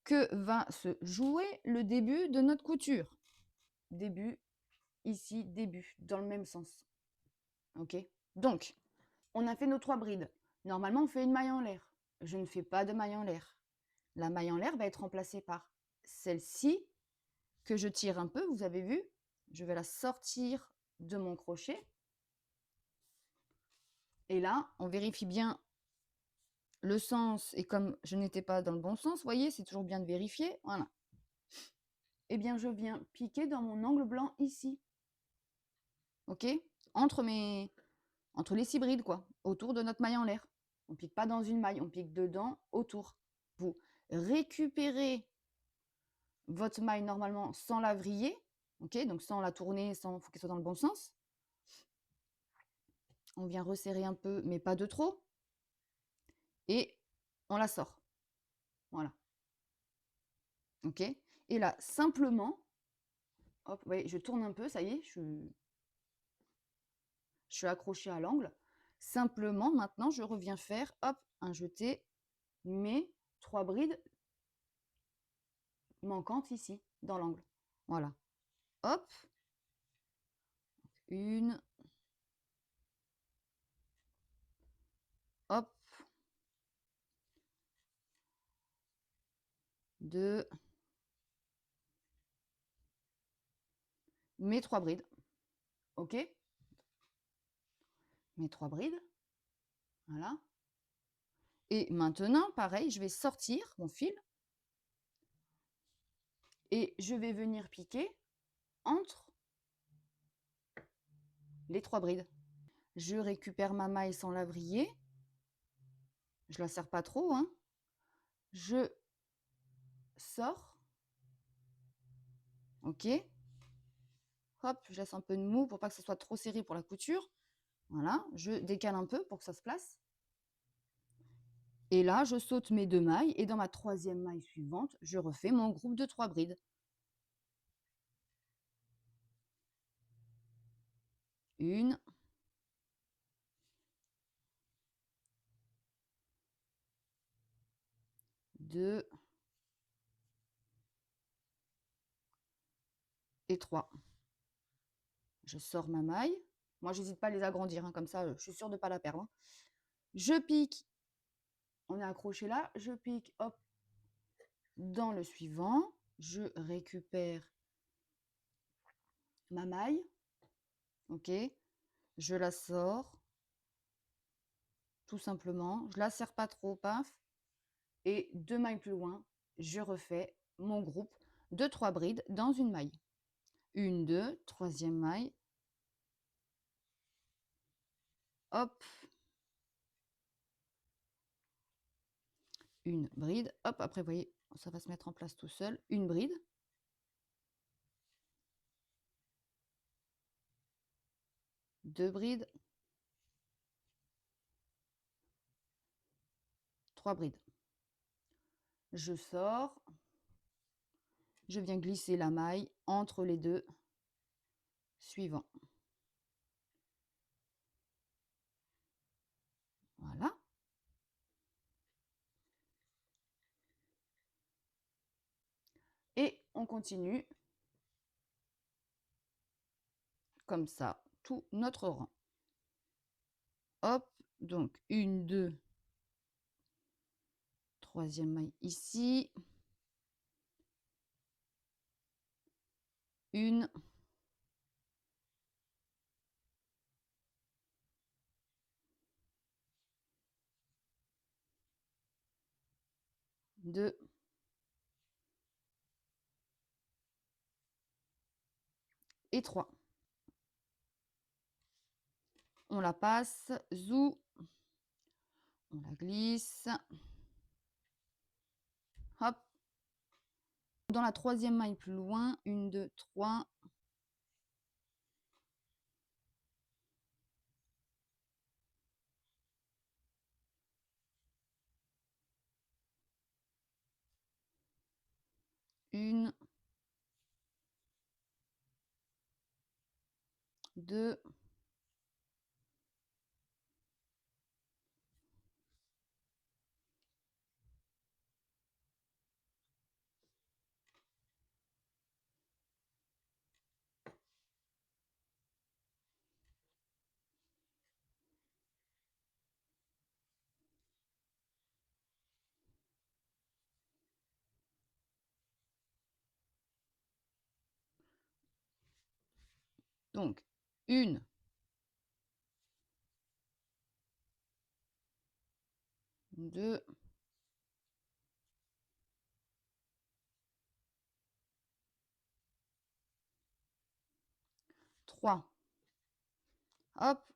que va se jouer le début de notre couture. Début, ici, début, dans le même sens. OK. Donc, on a fait nos 3 brides. Normalement, on fait une maille en l'air. Je ne fais pas de maille en l'air. La maille en l'air va être remplacée par celle-ci que je tire un peu, vous avez vu. Je vais la sortir de mon crochet. Et là, on vérifie bien le sens. Et comme je n'étais pas dans le bon sens, vous voyez, c'est toujours bien de vérifier. Voilà. Eh bien, je viens piquer dans mon angle blanc ici. OK? Entre les 6 brides, quoi, autour de notre maille en l'air. On ne pique pas dans une maille, on pique dedans, autour. Vous récupérez votre maille normalement sans la vriller, ok, donc sans la tourner, sans, faut qu'elle soit dans le bon sens. On vient resserrer un peu, mais pas de trop. Et on la sort. Voilà. Ok. Et là, simplement, hop, vous voyez, je tourne un peu, ça y est, je suis accrochée à l'angle. Simplement, maintenant, je reviens faire, hop, un jeté, mes 3 brides manquantes ici, dans l'angle. Voilà. Hop. Une. Hop. 2. Mes 3 brides. OK? Mes 3 brides. Voilà. Et maintenant, pareil, je vais sortir mon fil et je vais venir piquer entre les 3 brides. Je récupère ma maille sans la vriller. Je la serre pas trop, hein. Je sors. OK. Hop, je laisse un peu de mou pour pas que ce soit trop serré pour la couture. Voilà, je décale un peu pour que ça se place. Et là, je saute mes 2 mailles et dans ma troisième maille suivante, je refais mon groupe de 3 brides. Une. 2 et 3. Je sors ma maille. Moi, j'hésite pas à les agrandir, hein, comme ça, je suis sûre de ne pas la perdre. Hein. Je pique. On est accroché là. Je pique, hop, dans le suivant. Je récupère ma maille. OK. Je la sors. Tout simplement. Je la serre pas trop, paf. Et 2 mailles plus loin, je refais mon groupe de 3 brides dans une maille. Une, 2, troisième maille. Hop. Une bride. Hop, après, vous voyez, ça va se mettre en place tout seul. Une bride. Deux brides. 3 brides. Je sors. Je viens glisser la maille entre les deux suivants. on continue comme ça, tout notre rang. Hop, donc 1, 2, troisième maille ici. 1, 2, et 3. On la passe, zou, on la glisse. Hop. Dans la troisième maille plus loin, 1, 2, 3. Une, 2, donc 1, 2, 3. Hop,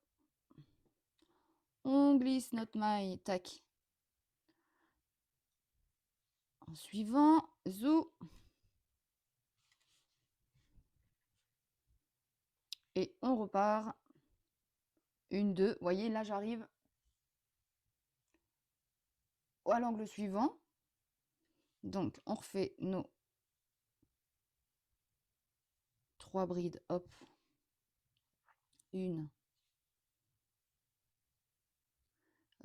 on glisse notre maille, tac. En suivant, zou. Et on repart. 1, 2. Vous voyez, là, j'arrive à l'angle suivant. Donc, on refait nos 3 brides. Hop. 1,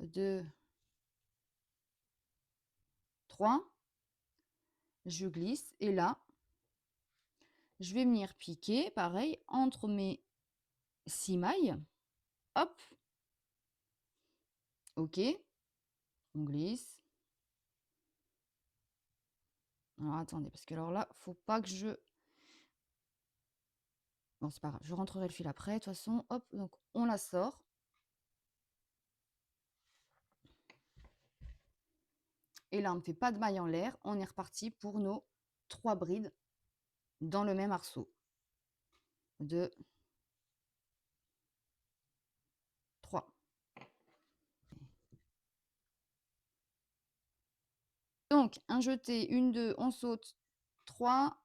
2, 3. Je glisse. Et là, je vais venir piquer, pareil, entre mes 6 mailles. Hop. OK. On glisse. Alors, attendez, parce que alors là, faut pas que je... Bon, c'est pas grave, je rentrerai le fil après. De toute façon, hop, donc on la sort. Et là, on ne fait pas de maille en l'air. On est reparti pour nos 3 brides dans le même arceau. 2, 3. Donc, un jeté, 1, 2, on saute 3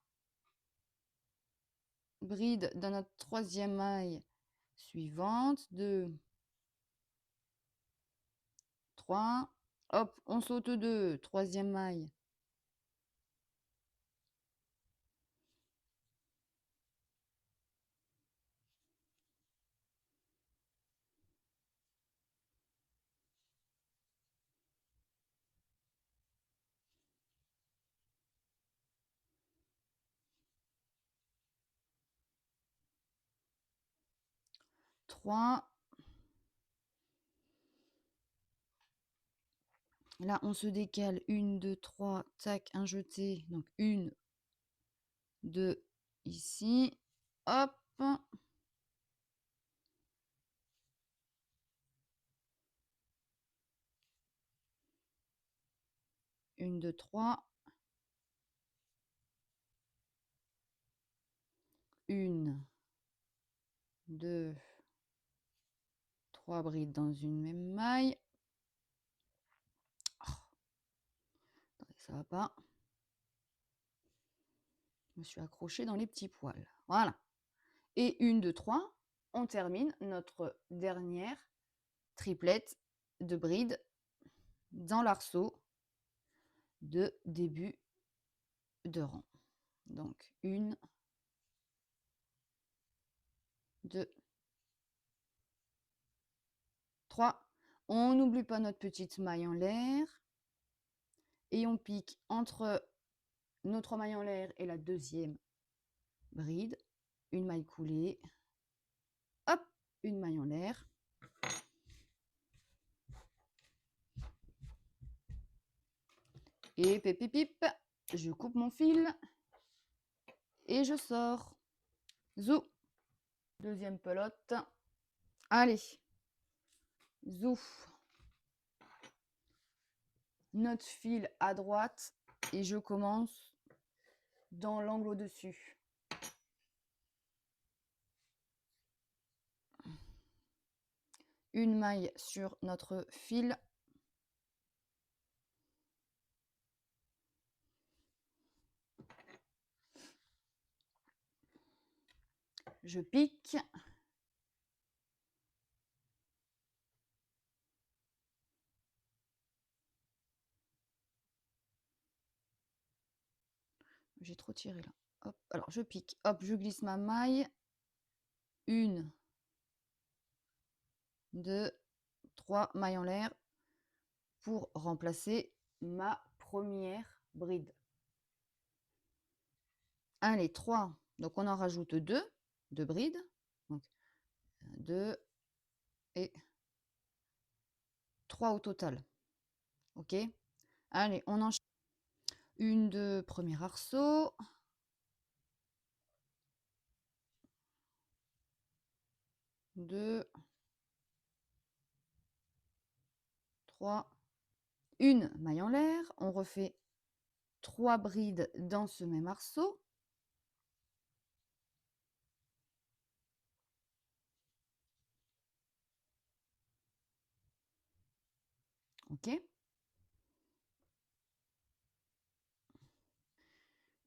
brides dans notre troisième maille suivante. 2, 3. Hop, on saute 2, troisième maille. 3. Là, on se décale. 1, 2, 3. Tac, un jeté. Donc, 1, 2, ici. Hop. 1, 2, 3. 1, 2, 3 brides dans une même maille. Oh, attendez, ça va pas. Je me suis accrochée dans les petits poils. Voilà. Et 1, 2, 3. On termine notre dernière triplette de brides dans l'arceau de début de rang. Donc 1, 2, 3. On n'oublie pas notre petite maille en l'air. Et on pique entre nos 3 mailles en l'air et la deuxième bride, une maille coulée, hop, une maille en l'air, et pip pip pip, je coupe mon fil et je sors. Zou, deuxième pelote, allez, zou, notre fil à droite et je commence dans l'angle au-dessus. Une maille sur notre fil. Je pique. J'ai trop tiré là. Hop, alors je pique. Hop, je glisse ma maille. 1, 2, 3 mailles en l'air pour remplacer ma première bride. Allez, 3. Donc on en rajoute 2 brides. Donc 2 et 3 au total. Ok. Allez, on enchaîne. 1, 2, premier arceau. 2, 3, une maille en l'air. On refait 3 brides dans ce même arceau. Ok.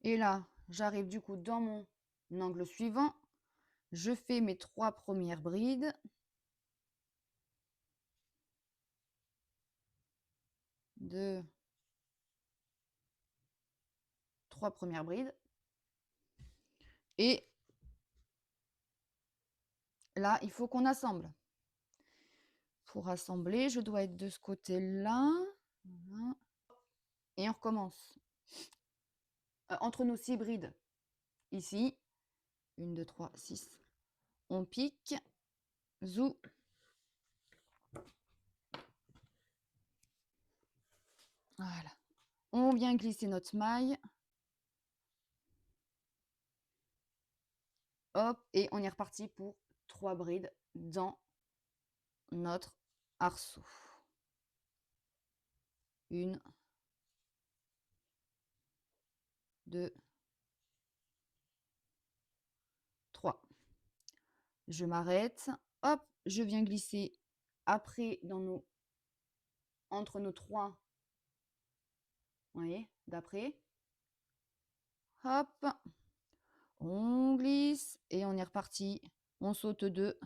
Et là, j'arrive du coup dans mon angle suivant. Je fais mes 3 premières brides. 2, 3 premières brides. Et là, il faut qu'on assemble. Pour assembler, je dois être de ce côté-là. Voilà. Et on recommence. Entre nos 6 brides, ici, 1, 2, 3, 6, on pique, zou. Voilà. On vient glisser notre maille. Hop, et on est reparti pour 3 brides dans notre arceau. 1, 2, 3. Je m'arrête. Hop, je viens glisser après entre nos 3. Vous voyez, d'après. Hop, on glisse et on est reparti. On saute 2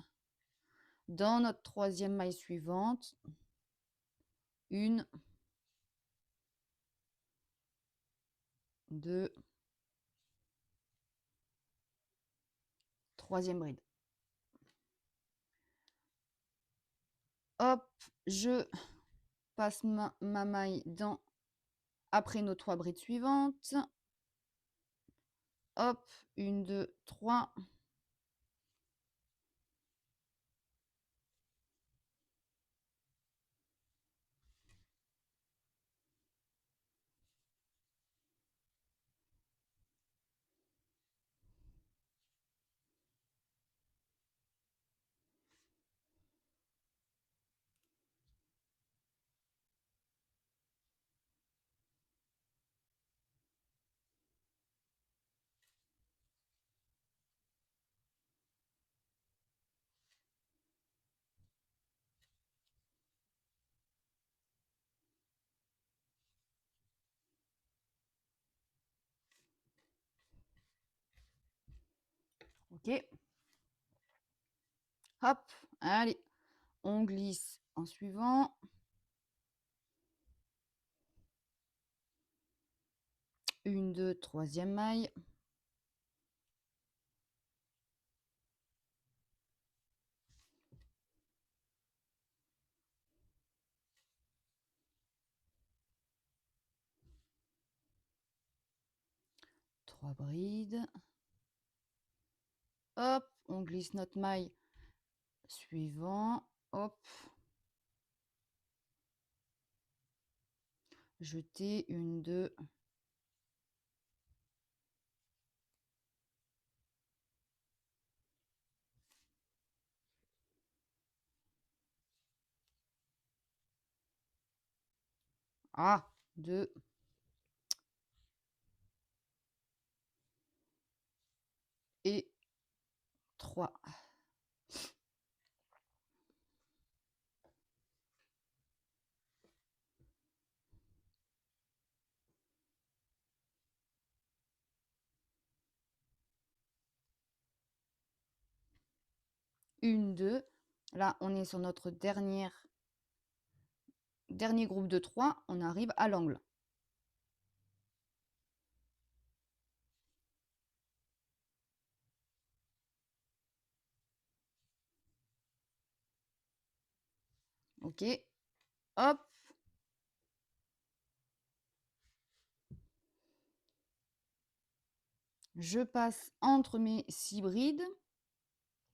dans notre troisième maille suivante. 1, 2, troisième bride. Hop, je passe ma maille après nos 3 brides suivantes. Hop, 1, 2, 3. Ok. Hop, allez, on glisse en suivant. 1, 2, troisième maille. 3 brides. Hop, on glisse notre maille suivant. Hop. Jeter une, deux. Ah, deux. Et 3. Une, deux. Là, on est sur notre dernier groupe de 3. On arrive à l'angle. Ok. Hop. Je passe entre mes 6 brides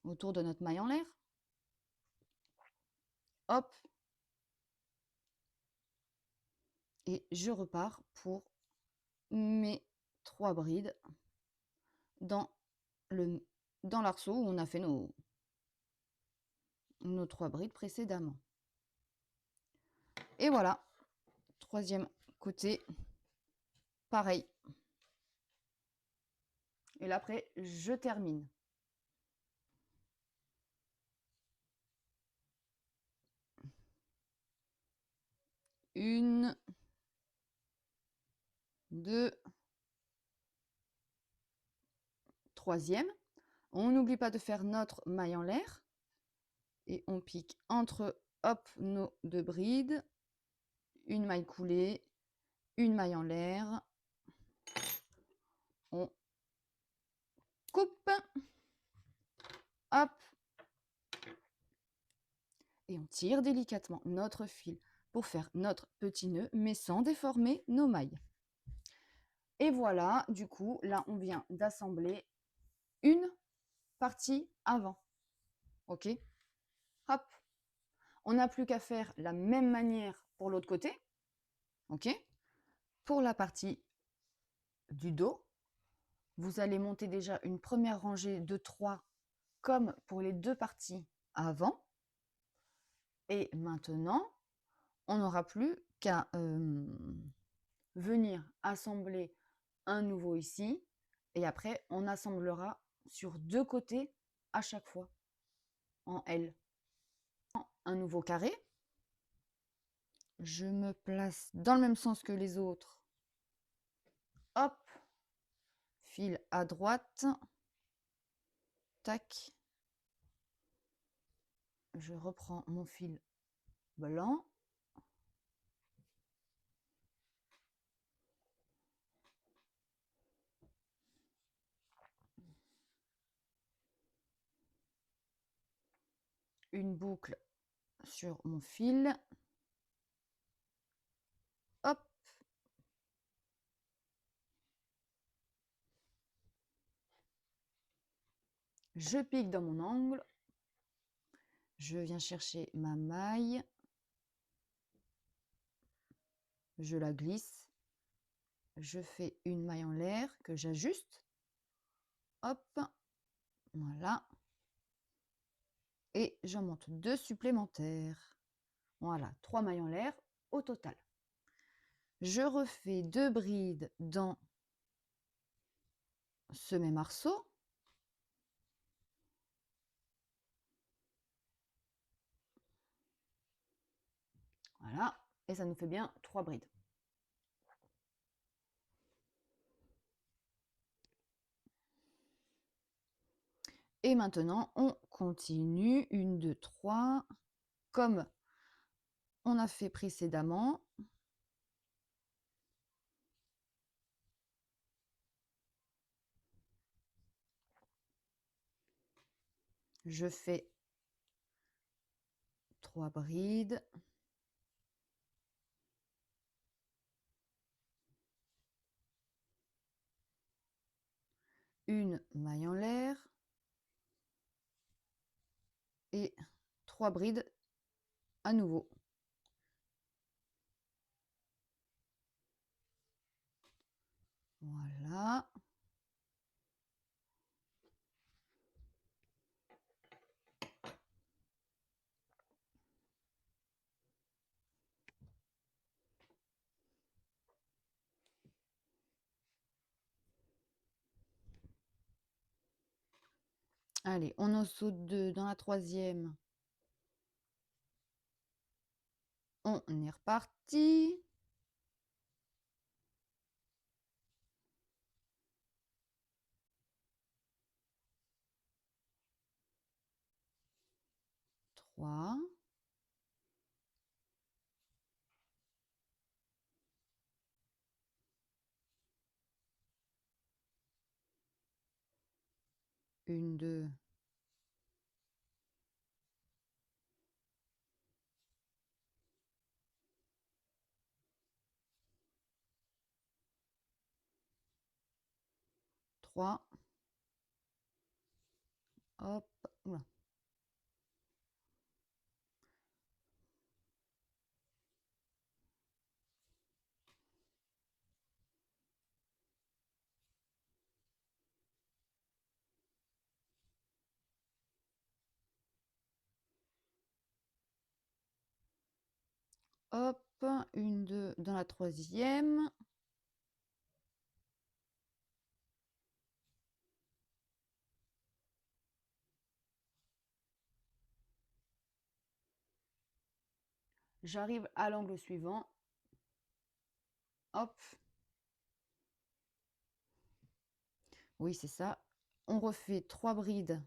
autour de notre maille en l'air. Hop. Et je repars pour mes 3 brides dans l'arceau où on a fait nos 3 brides précédemment. Et voilà, troisième côté, pareil. Et là après, je termine. Une, deux, troisième. On n'oublie pas de faire notre maille en l'air. Et on pique entre, hop, nos 2 brides. Une maille coulée, une maille en l'air. On coupe. Hop. Et on tire délicatement notre fil pour faire notre petit nœud, mais sans déformer nos mailles. Et voilà, du coup, là, on vient d'assembler une partie avant. Ok? Hop. On n'a plus qu'à faire la même manière pour l'autre côté. Ok? Pour la partie du dos, vous allez monter déjà une première rangée de 3 comme pour les 2 parties avant. Et maintenant, on n'aura plus qu'à venir assembler un nouveau ici. Et après, on assemblera sur 2 côtés à chaque fois en L. Un nouveau carré. Je me place dans le même sens que les autres. Hop. Fil à droite. Tac. Je reprends mon fil blanc. Une boucle sur mon fil. Hop. Je pique dans mon angle. Je viens chercher ma maille. Je la glisse. Je fais une maille en l'air que j'ajuste. Hop. Voilà. Et j'en monte 2 supplémentaires. Voilà, 3 mailles en l'air au total. Je refais 2 brides dans ce même arceau. Voilà, et ça nous fait bien 3 brides. Et maintenant, on continue. 1, 2, 3, comme on a fait précédemment. Je fais 3 brides. une maille en l'air et 3 brides à nouveau. Voilà. Allez, on en saute 2 dans la troisième. On est reparti. Trois. Une, deux. Trois. Hop. Oula. Hop. Une, deux dans la troisième. J'arrive à l'angle suivant. Hop. Oui, c'est ça. On refait 3 brides.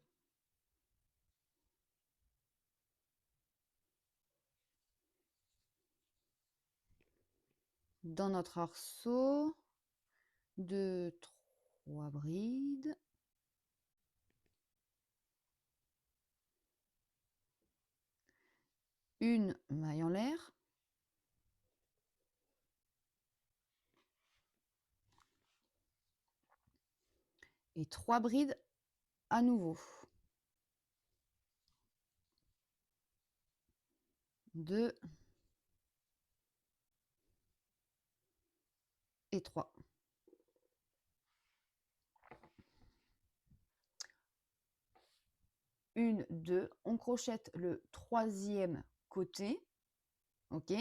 Dans notre arceau. 2, 3 brides. Une maille en l'air. Et 3 brides à nouveau. 2 et 3. Une, deux, on crochette le troisième côté. Ok.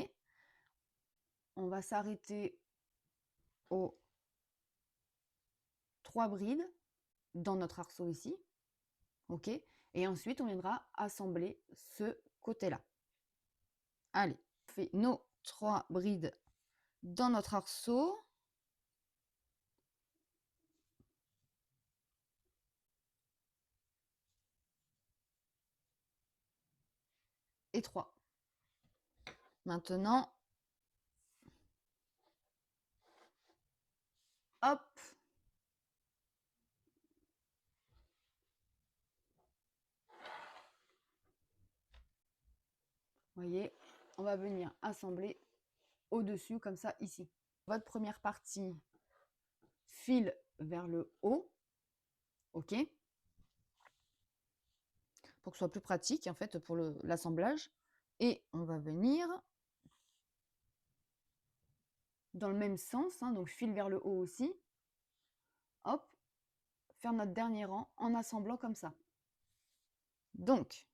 On va s'arrêter aux 3 brides dans notre arceau ici. Ok. Et ensuite, on viendra assembler ce côté-là. Allez, on fait nos 3 brides dans notre arceau. Et 3. Maintenant, hop. Vous voyez, on va venir assembler au-dessus comme ça ici. Votre première partie file vers le haut. Ok. Pour que ce soit plus pratique en fait pour l'assemblage. Et on va venir dans le même sens, hein, donc file vers le haut aussi. Hop, faire notre dernier rang en assemblant comme ça. Donc,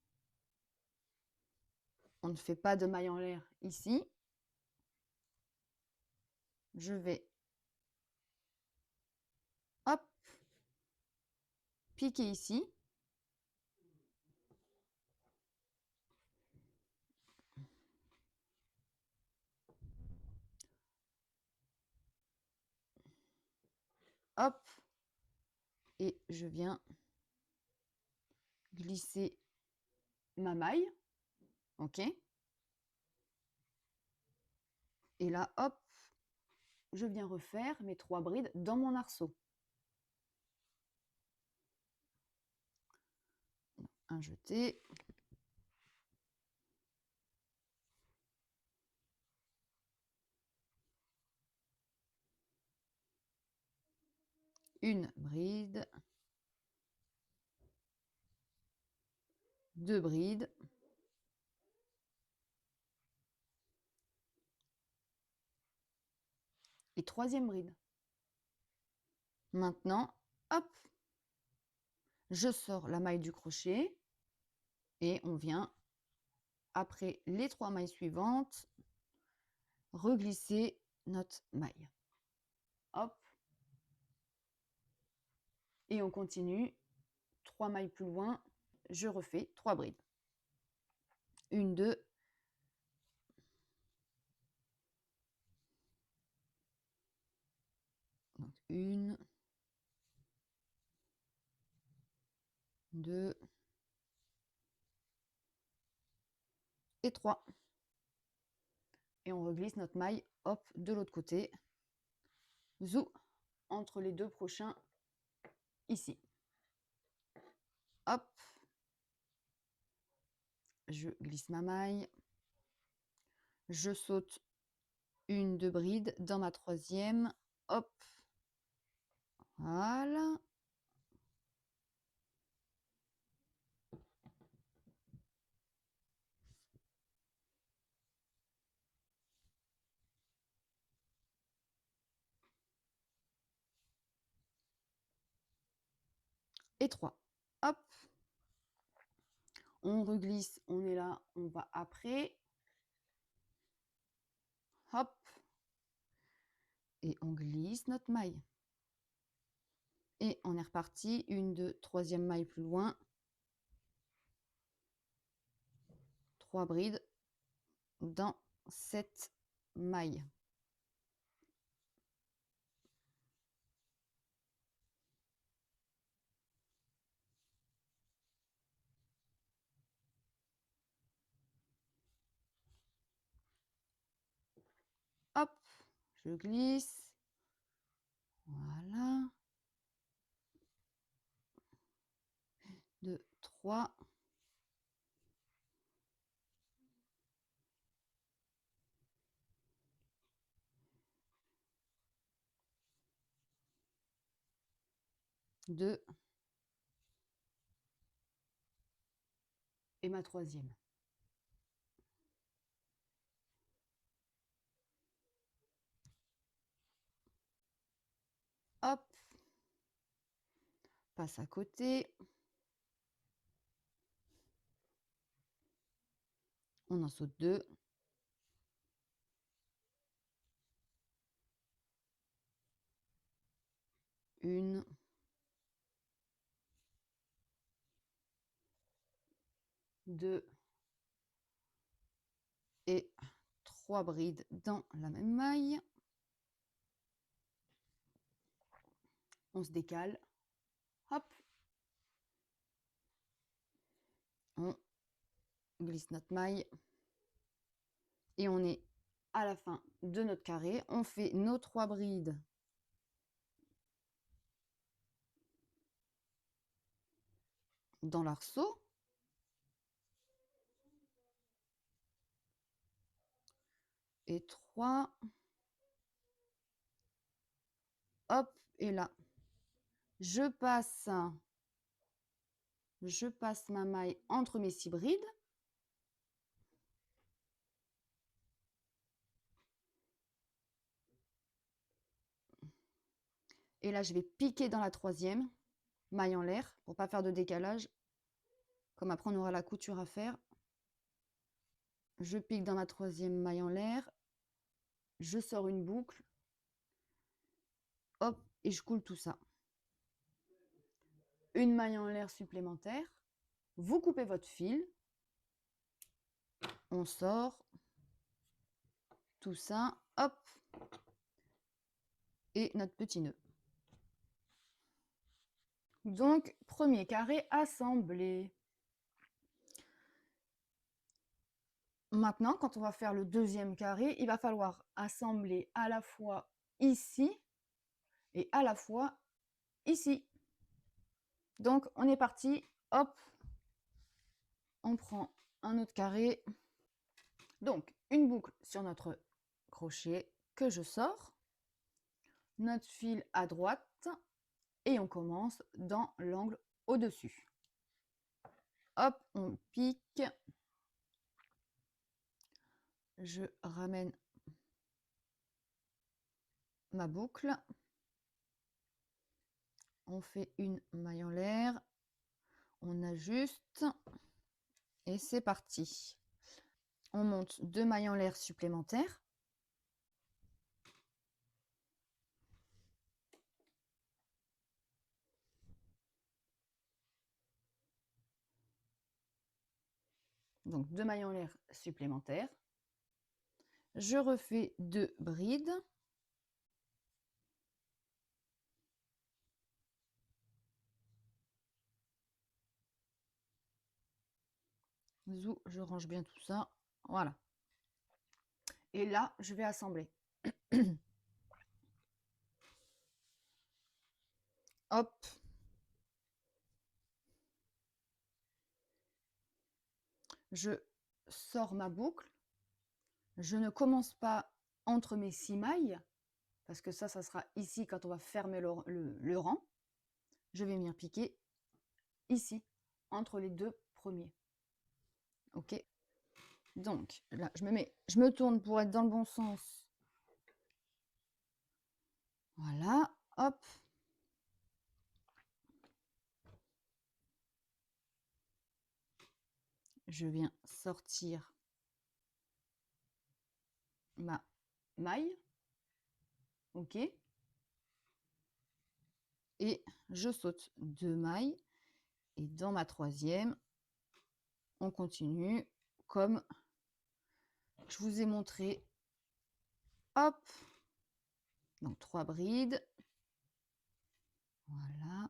on ne fait pas de maille en l'air ici. Je vais, hop, piquer ici. Hop, et je viens glisser ma maille. Ok. Et là, hop, je viens refaire mes 3 brides dans mon arceau. Un jeté. Une bride. 2 brides. Et 3e bride. Maintenant, hop, je sors la maille du crochet et on vient, après les 3 mailles suivantes, reglisser notre maille. Hop. Et on continue. 3 mailles plus loin, je refais 3 brides. 1, 2. Donc 1, 2 et 3. Et on reglisse notre maille, hop, de l'autre côté. Zou, entre les 2 prochains, ici. Hop. Je glisse ma maille. Je saute 1, 2 brides dans ma 3e. Hop. Voilà. Et 3. Hop. On reglisse, on est là, on va après. Hop. Et on glisse notre maille. Et on est reparti. 1, 2, 3e maille plus loin. 3 brides dans cette maille. Hop, je glisse. Voilà. 2, 3. Deux. Et ma 3e. Hop. Passe à côté. On en saute 2. 1. 2. Et 3 brides dans la même maille. On se décale. Hop. On glisse notre maille. Et on est à la fin de notre carré. On fait nos 3 brides dans l'arceau. Et 3. Hop, et là, je passe ma maille entre mes 6 brides. Et là, je vais piquer dans la 3e maille en l'air pour pas faire de décalage. Comme après, on aura la couture à faire. Je pique dans ma 3e maille en l'air. Je sors une boucle. Hop, et je coule tout ça. Une maille en l'air supplémentaire. Vous coupez votre fil. On sort tout ça. Hop. Et notre petit nœud. Donc, premier carré assemblé. Maintenant, quand on va faire le 2e carré, il va falloir assembler à la fois ici et à la fois ici. Donc, on est parti. Hop, on prend un autre carré. Donc, une boucle sur notre crochet que je sors. Notre fil à droite et on commence dans l'angle au-dessus. hop, on pique. Je ramène ma boucle. On fait une maille en l'air. On ajuste. Et c'est parti. On monte 2 mailles en l'air supplémentaires. Donc 2 mailles en l'air supplémentaires. Je refais 2 brides. Zou, je range bien tout ça. Voilà. Et là, je vais assembler. Hop. Je sors ma boucle. Je ne commence pas entre mes 6 mailles, parce que ça sera ici quand on va fermer le rang. Je vais venir piquer ici, entre les 2 premiers. Ok. Donc là, je me tourne pour être dans le bon sens. Voilà, hop. Je viens sortir ma maille. Ok. Et je saute 2 mailles. Et dans ma troisième, on continue comme je vous ai montré. Hop. Donc 3 brides. Voilà.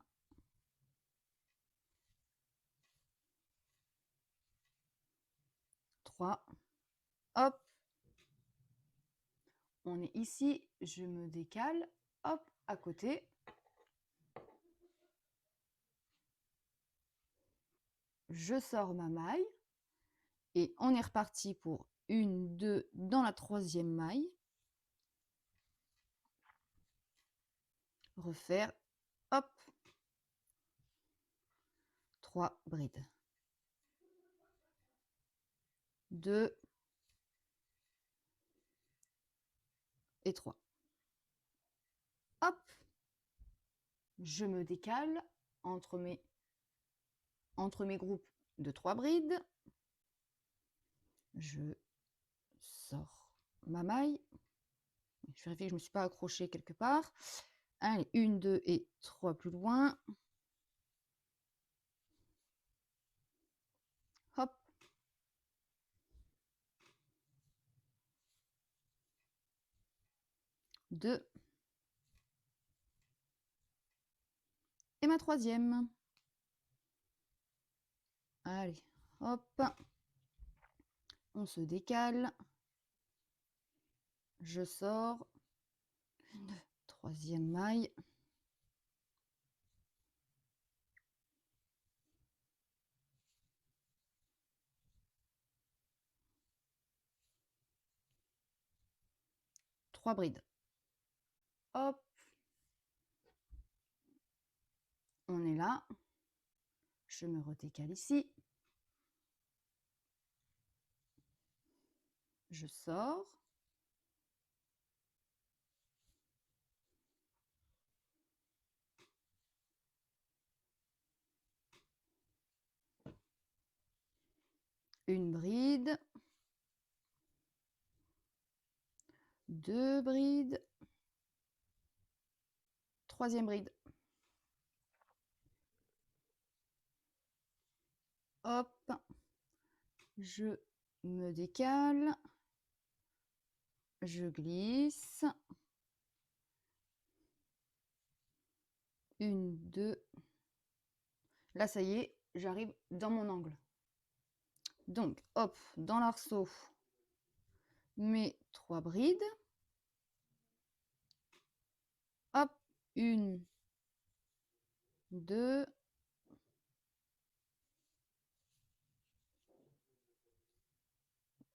Hop, on est ici, je me décale, hop, à côté. Je sors ma maille et on est reparti pour 1, 2 dans la troisième maille. Refaire, hop, 3 brides. 2 et 3. Hop, je me décale entre mes groupes de 3 brides. Je sors ma maille. Je vérifie que je ne me suis pas accrochée quelque part. Allez, 1, 2 et 3 plus loin. Hop. Deux. Et ma troisième. Allez, hop. On se décale. Je sors. Troisième maille. Trois brides. Hop. On est là. Je me redécale ici. Je sors. Une bride. Deux brides. Troisième bride. Hop. Je me décale. Je glisse. Une, deux. Là, ça y est, j'arrive dans mon angle. Donc, hop, dans l'arceau, mes 3 brides. Hop, 1, 2,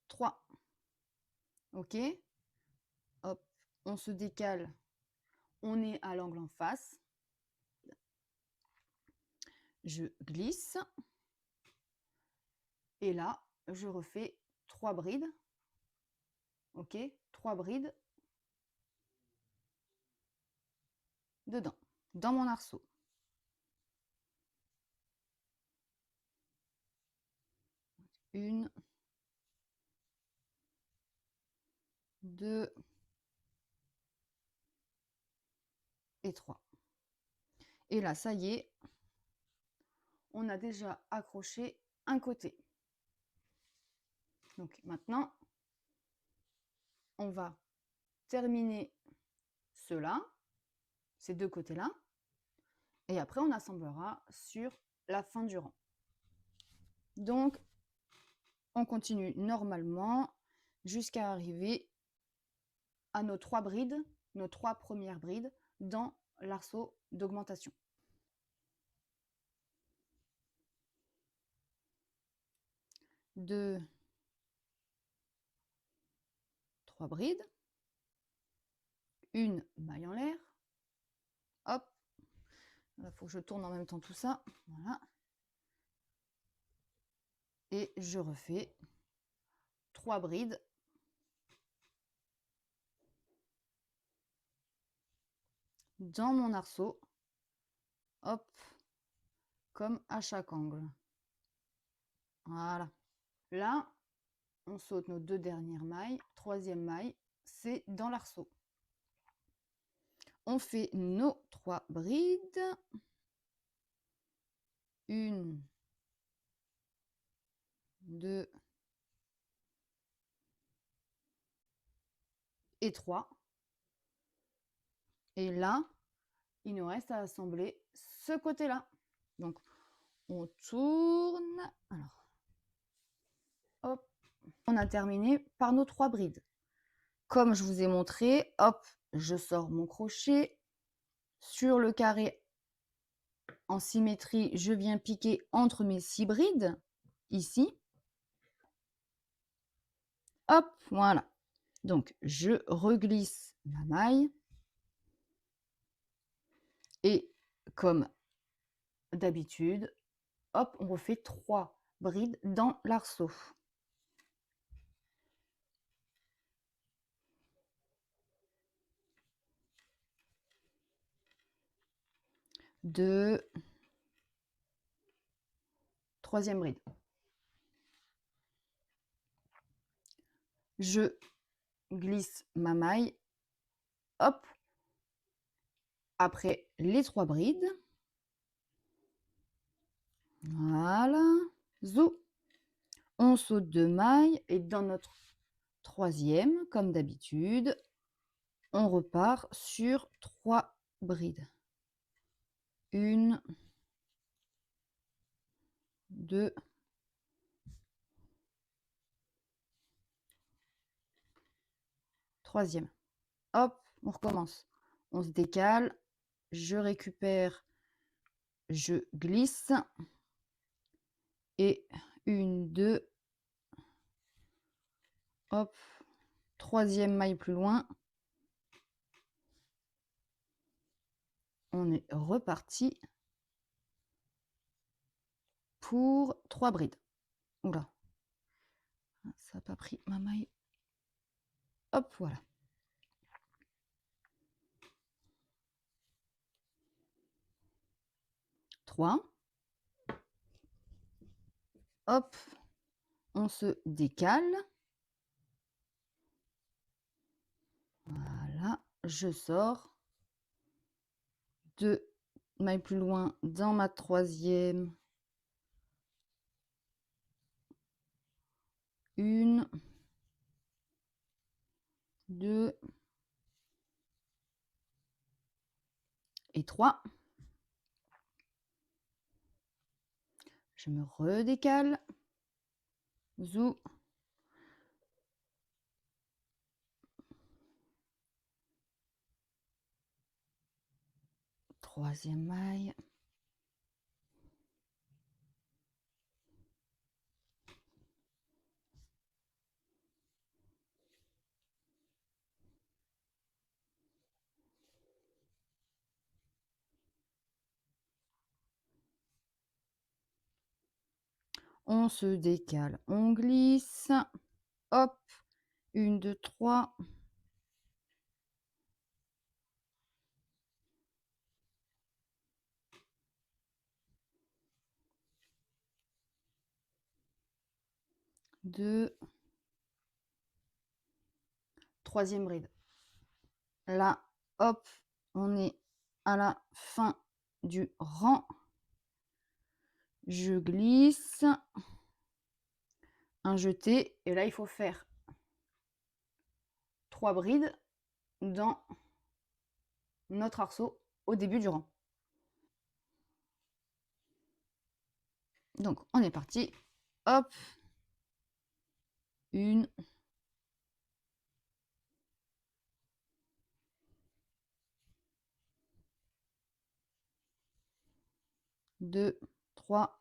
3. Ok. Hop, on se décale. On est à l'angle en face. Je glisse. Et là, je refais 3 brides. OK, 3 brides dedans, dans mon arceau. Une, 2 et 3. Et là, ça y est, on a déjà accroché un côté. Donc maintenant, on va terminer ceux-là, ces deux côtés-là, et après on assemblera sur la fin du rang. Donc, on continue normalement jusqu'à arriver à nos 3 brides, nos 3 premières brides dans l'arceau d'augmentation. 2, 3 brides, une maille en l'air, hop, il faut que je tourne en même temps tout ça, voilà, et je refais 3 brides dans mon arceau, hop, comme à chaque angle. Voilà. Là, on saute nos 2 dernières mailles. 3e maille, c'est dans l'arceau. On fait nos 3 brides. 1, 2 et 3. Et là, il nous reste à assembler ce côté-là. Donc, on tourne. Alors, hop, on a terminé par nos 3 brides. Comme je vous ai montré, hop, je sors mon crochet. Sur le carré en symétrie, je viens piquer entre mes 6 brides, ici. Hop, voilà. Donc, je reglisse ma maille. Et comme d'habitude, hop, on refait 3 brides dans l'arceau. 2, 3e bride. Je glisse ma maille, hop, après les 3 brides. Voilà, zou. On saute 2 mailles et dans notre 3e, comme d'habitude, on repart sur 3 brides. 1, 2, 3e. Hop, on recommence. On se décale, je récupère, je glisse et 1, 2, hop, 3e maille plus loin. On est reparti pour 3 brides. Oula, ça n'a pas pris ma maille. Hop, voilà. Hop, on se décale. Voilà, je sors 2 mailles plus loin dans ma 3e. 1, 2 et 3. Je me redécale. Zou. Troisième maille. On se décale, on glisse. Hop, 1, 2, 3. Deux. Troisième bride. Là, hop, on est à la fin du rang. Je glisse. Un jeté. Et là, il faut faire 3 brides dans notre arceau au début du rang. Donc, on est parti. Hop. 1. 2, 3.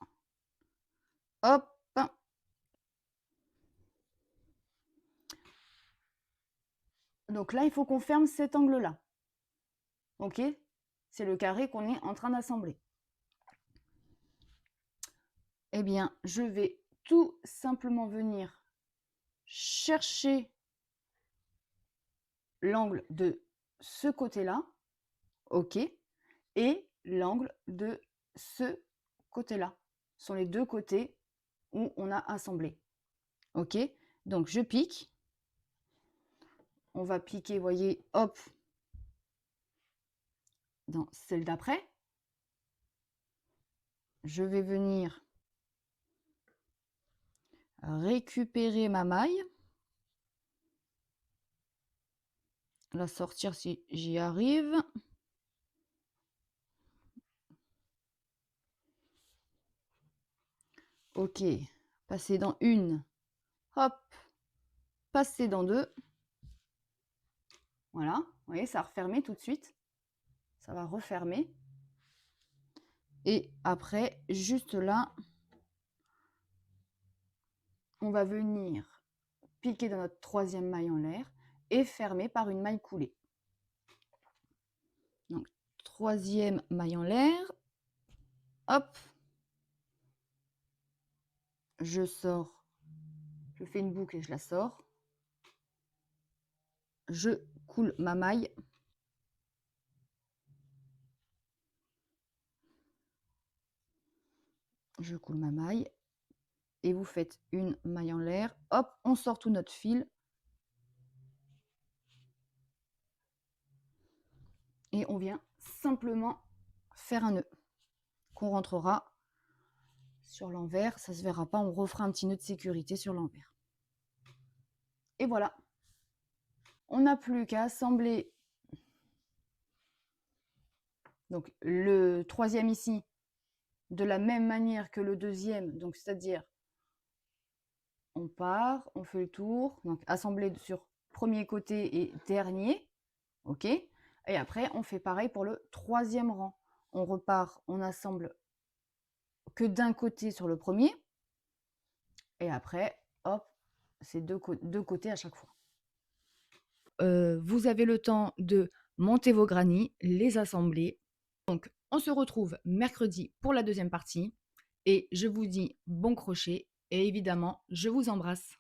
Hop. Donc là, il faut qu'on ferme cet angle-là. Ok? C'est le carré qu'on est en train d'assembler. Eh bien, je vais tout simplement venir chercher l'angle de ce côté-là, ok, et l'angle de ce côté-là. Ce sont les deux côtés où on a assemblé. Ok, donc je pique. On va piquer, voyez, hop, dans celle d'après. Je vais venir récupérer ma maille. La sortir si j'y arrive. Ok, passer dans une, hop, passer dans deux. Voilà, vous voyez, ça a refermé tout de suite. Ça va refermer. Et après, juste là, on va venir piquer dans notre troisième maille en l'air et fermer par une maille coulée. Donc, troisième maille en l'air. Hop. Je sors. Je fais une boucle et je la sors. Je coule ma maille. Je coule ma maille. Et vous faites une maille en l'air. Hop, on sort tout notre fil. Et on vient simplement faire un nœud qu'on rentrera sur l'envers. Ça ne se verra pas, on refera un petit nœud de sécurité sur l'envers. Et voilà. On n'a plus qu'à assembler donc le troisième ici de la même manière que le deuxième, donc c'est-à-dire on part, on fait le tour, donc assembler sur premier côté et dernier, ok, et après on fait pareil pour le troisième rang. On repart, on assemble que d'un côté sur le premier, et après, hop, c'est deux côtés à chaque fois. Vous avez le temps de monter vos granits, les assembler. Donc, on se retrouve mercredi pour la deuxième partie et je vous dis bon crochet et évidemment, je vous embrasse.